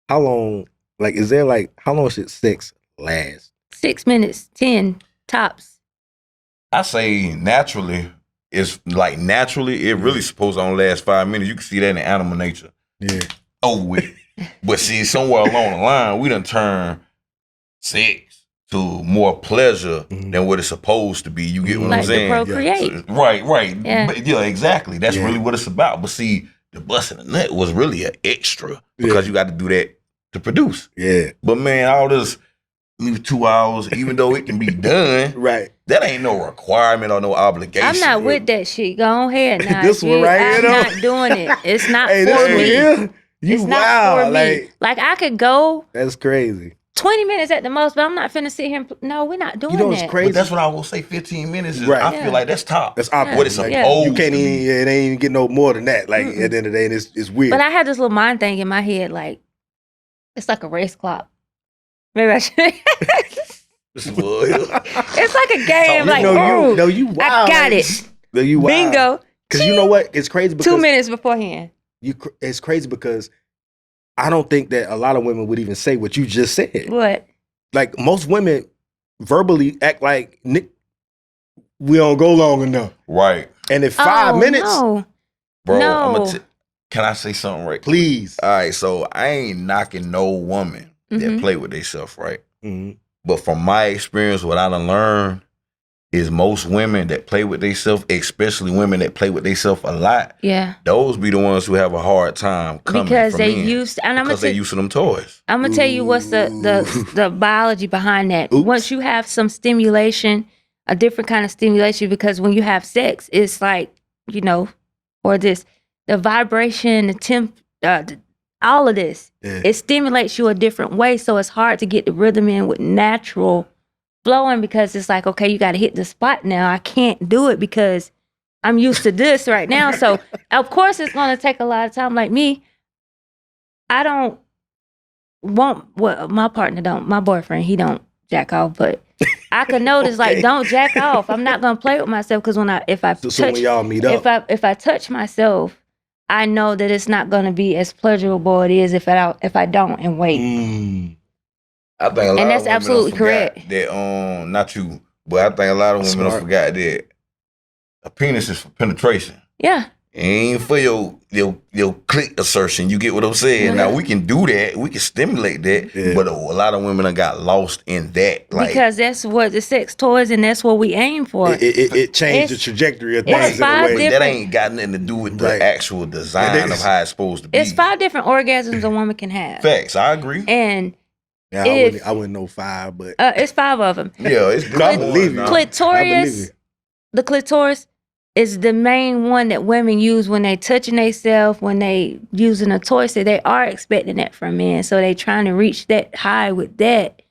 How long, how long should sex last?
6 minutes, 10 tops.
I say naturally, it really supposed to only last 5 minutes. You can see that in animal nature.
Yeah.
Over with. But see, somewhere along the line, we done turned sex to more pleasure than what it's supposed to be. You get what
Like
I'm saying?
to procreate.
So, right.
Yeah.
But, yeah, exactly. That's really what it's about. But see, the busting a nut was really an extra because you got to do that to produce.
Yeah.
But man, all this 2 hours, even though it can be done,
Right.
that ain't no requirement or no obligation.
I'm not with that shit. Go ahead now.
This one right here,
I'm
though.
not doing it. It's not
Hey,
for
this one
me.
here, you
It's
wow.
not for me. Like I could go
that's crazy.
20 minutes at the most, but I'm not finna sit here and no, we're not doing
You know what's
that.
crazy?
But that's what I will say. 15 minutes is.
Right.
I feel like that's top.
That's optimal.
What it's
Like,
supposed
you can't
to
even.
be.
It ain't even get no more than that. Like at the end of the day, it's weird.
But I had this little mind thing in my head, like it's like a race clock. Maybe I should.
This is what-
It's like a game. Like,
you wild.
I got it.
No, you wild.
Bingo.
Because you know what? It's crazy because
2 minutes beforehand.
it's crazy because I don't think that a lot of women would even say what you just said.
What?
Like most women verbally act like we don't go long enough.
Right.
And in 5 minutes,
No.
Bro,
No.
can I say something right quick?
please.
All right, so I ain't knocking no woman that
Mhm.
play with themselves, right?
Mhm.
But from my experience, what I done learned is most women that play with themselves, especially women that play with themselves a lot,
Yeah.
those be the ones who have a hard time coming
Because
from
they
men.
used, and I'm
because they used to them toys.
gonna tell you what's the biology behind that.
Oops.
Once you have some stimulation, a different kind of stimulation, because when you have sex, it's like, or this, the vibration, the temp, all of this,
Yeah.
it stimulates you a different way. So it's hard to get the rhythm in with natural flowing because it's like, okay, you got to hit the spot now. I can't do it because I'm used to this right now. So of course it's going to take a lot of time. Like me, I don't want what my partner don't, my boyfriend, he don't jack off, but I could notice like, don't jack off. I'm not going to play with myself because
So when y'all meet up,
if I touch myself, I know that it's not going to be as pleasurable it is if I don't and wait.
I think a lot
And that's
of women
absolutely
done forgot
correct.
that not you, but I think a lot of women
Smart.
done forgot that a penis is for penetration.
Yeah.
It ain't for your click assertion. You get what I'm saying?
Mhm.
Now we can do that. We can stimulate that,
Yeah.
but a lot of women done got lost in that. Like,
Because that's what the sex toys and that's what we aim for.
it changed the
It's-
trajectory of
it's
things in a
five
way.
but
different-
that ain't got nothing to do with the
Right.
actual design
It
of
is.
how it's supposed to be.
It's 5 different orgasms a woman can have.
Facts. I agree.
And
Yeah,
if-
I wouldn't know 5, but
it's 5 of them.
Yeah, it's good.
I believe you.
now.
Clitoris, the clitoris is the main one that women use when they touching themselves, when they using a toy. So they are expecting that from men. So they trying to reach that high with that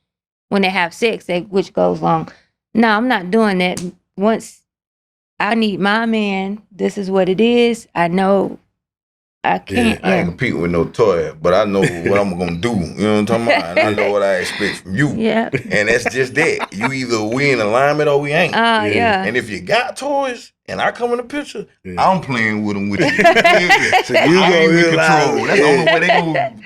when they have sex, which goes long. No, I'm not doing that. Once I need my man, this is what it is. I know I can't.
I ain't competing with no toy, but I know what I'm gonna do. You know what I'm talking about? And I know what I expect from you.
Yeah.
And that's just that. You either we in alignment or we ain't.
Yeah.
And if you got toys and I come in the picture,
Yeah.
I'm playing with them with you.
So you
I'm
gonna
in
realize-
control. That's the only way they gonna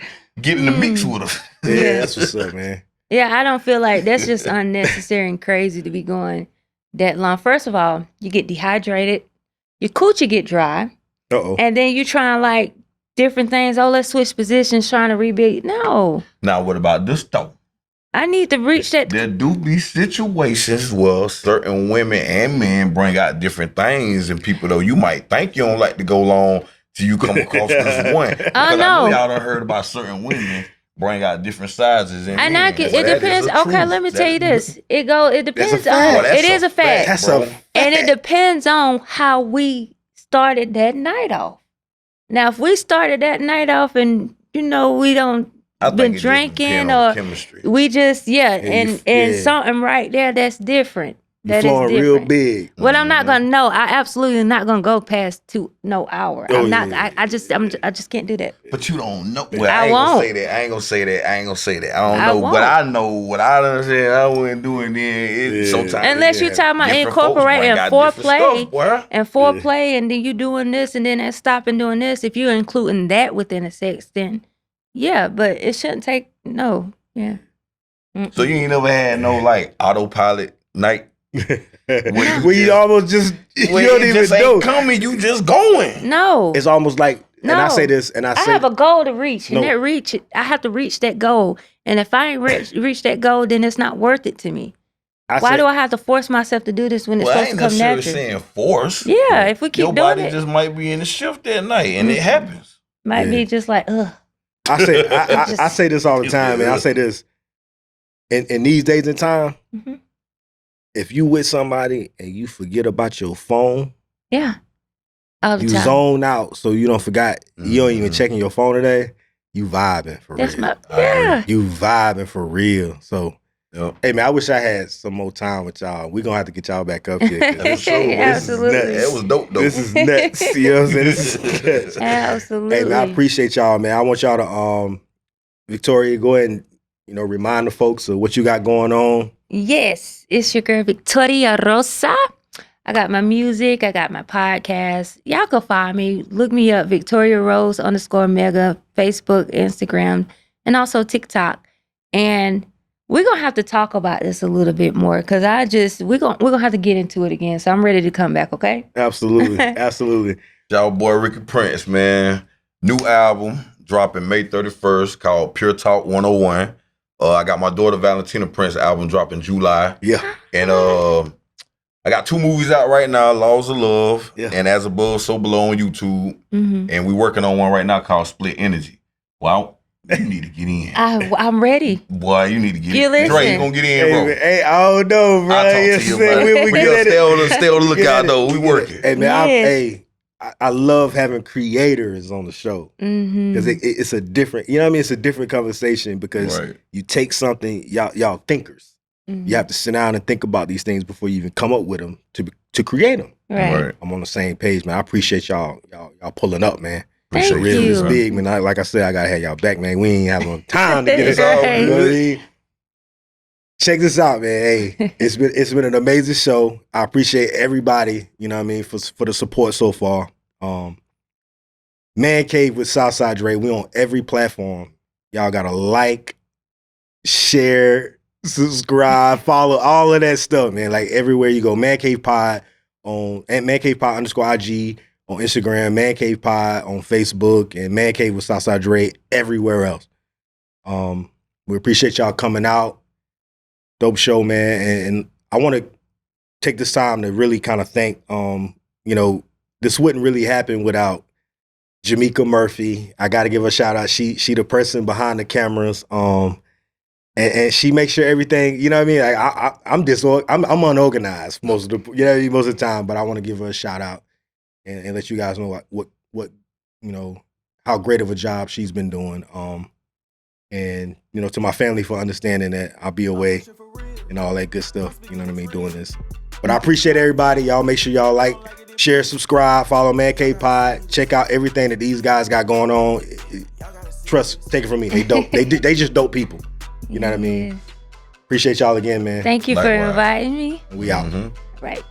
get in the mix with us.
Yeah, that's what's up, man.
Yeah, I don't feel like that's just unnecessary and crazy to be going that long. First of all, you get dehydrated, your coochie get dry,
Uh-oh.
and then you trying like different things. Oh, let's switch positions, trying to rebuild. No,
Now, what about this though?
I need to reach that.
There do be situations where certain women and men bring out different things in people though. You might think you don't like to go long till you come across this one. Because I know
no.
y'all done heard about certain women bring out different sizes in
And
men.
I can,
But
it
that is
depends.
the
Okay,
truth.
let me tell you
That's-
this. It depends
fact.
on.
Oh, that's
It is a fact,
That's
bro.
a
and it depends on how we started that night off. Now, if we started that night off and we don't
I
been
think it just
drinking
depend on
or
chemistry.
we just
And
and something right there that's different.
You
That is
flowing
different.
real big.
Well, I'm not gonna know. I absolutely not gonna go past no hour.
Oh,
I'm not.
yeah.
I just can't do that.
But you don't know. Well,
I
I ain't
won't.
gonna say that. I ain't gonna say that. I ain't gonna say that. I don't
I
know.
won't.
But I know what I done said I wouldn't do it then.
Yeah.
Sometimes
Unless you
yeah,
talking about
different folks
incorporating
bring out different
foreplay
stuff, boy.
and foreplay, and then you doing this and then stopping doing this. If you're including that within a sex, then yeah, but it shouldn't take no. Yeah.
So you ain't never had no like autopilot night
Where you almost just you
where
don't
it
even
just
know.
ain't coming, you just going.
No.
It's almost like, and I
No.
say this, and I
I
say,
have a goal to reach, and
No.
that reach, I have to reach that goal. And if I ain't reach that goal, then it's not worth it to me. Why do I have to force myself to do this when it's supposed to come natural?
I ain't necessarily saying force.
Yeah, if we keep
your
doing
body
it,
just might be in the shift that night, and it happens.
Might be just like, ugh.
I say this all the time, man. I say this in these days and time.
Mm-hmm.
If you with somebody and you forget about your phone,
yeah, all the
you
time.
zone out, so you don't forget. You don't even checking your phone today. You vibing for real. You vibing for real. So.
Yep.
Hey man, I wish I had some more time with y'all. We're gonna have to get y'all back up here.
Absolutely.
It was dope though.
This is nuts. You know what I'm saying? This is nuts.
Absolutely.
Hey man, I appreciate y'all, man. I want y'all to Victoria, go ahead and remind the folks of what you got going on.
Yes, it's your girl Victoria Rosa. I got my music, I got my podcast. Y'all can find me. Look me up, Victoria Rose _Mega, Facebook, Instagram, and also TikTok. And we're gonna have to talk about this a little bit more because we're gonna have to get into it again. So I'm ready to come back, okay?
Absolutely. Absolutely.
Y'all boy Ricky Prince, man. New album dropping May 31st called Pure Talk 101. I got my daughter Valentina Prince album dropping July.
Yeah.
And I got 2 movies out right now, Laws of Love and As Above, So Below on YouTube.
Mm-hmm.
And we working on one right now called Split Energy. Wow. You need to get in.
I'm ready.
Boy, you need to get in.
Listen.
Dre, you gonna get in, bro.
Hey, I don't know, bro.
I'll talk to you about it. Stay on the lookout, though. We working.
Hey, man, I love having creators on the show. Because it's a different, you know what I mean? It's a different conversation because you take something, y'all thinkers. You have to sit down and think about these things before you even come up with them to create them.
Right.
I'm on the same page, man. I appreciate y'all pulling up, man.
Thank
For real,
you.
it's big, man. Like I said, I gotta have y'all back, man. We ain't having time to get this all.
Right.
You know what I mean? Check this out, man. Hey, it's been an amazing show. I appreciate everybody, you know what I mean, for the support so far. Man Cave with Southside Dre. We on every platform. Y'all gotta like, share, subscribe, follow, all of that stuff, man. Like everywhere you go. Man Cave Pod and Man Cave Pod _IG on Instagram, Man Cave Pod on Facebook, and Man Cave with Southside Dre everywhere else. We appreciate y'all coming out. Dope show, man. And I want to take this time to really kind of thank, this wouldn't really happen without Jamaica Murphy. I got to give her a shout out. She the person behind the cameras. And she makes sure everything, you know what I mean? Like I'm unorganized most of the time, but I want to give her a shout out and let you guys know what how great of a job she's been doing. And to my family for understanding that I'll be away and all that good stuff, you know what I mean, doing this. But I appreciate everybody. Y'all make sure y'all like, share, subscribe, follow Man Cave Pod. Check out everything that these guys got going on. Trust, take it from me. They dope. they just dope people. You know what I mean? Appreciate y'all again, man.
Thank you for inviting me.
We out.
Mm-hmm.
Right.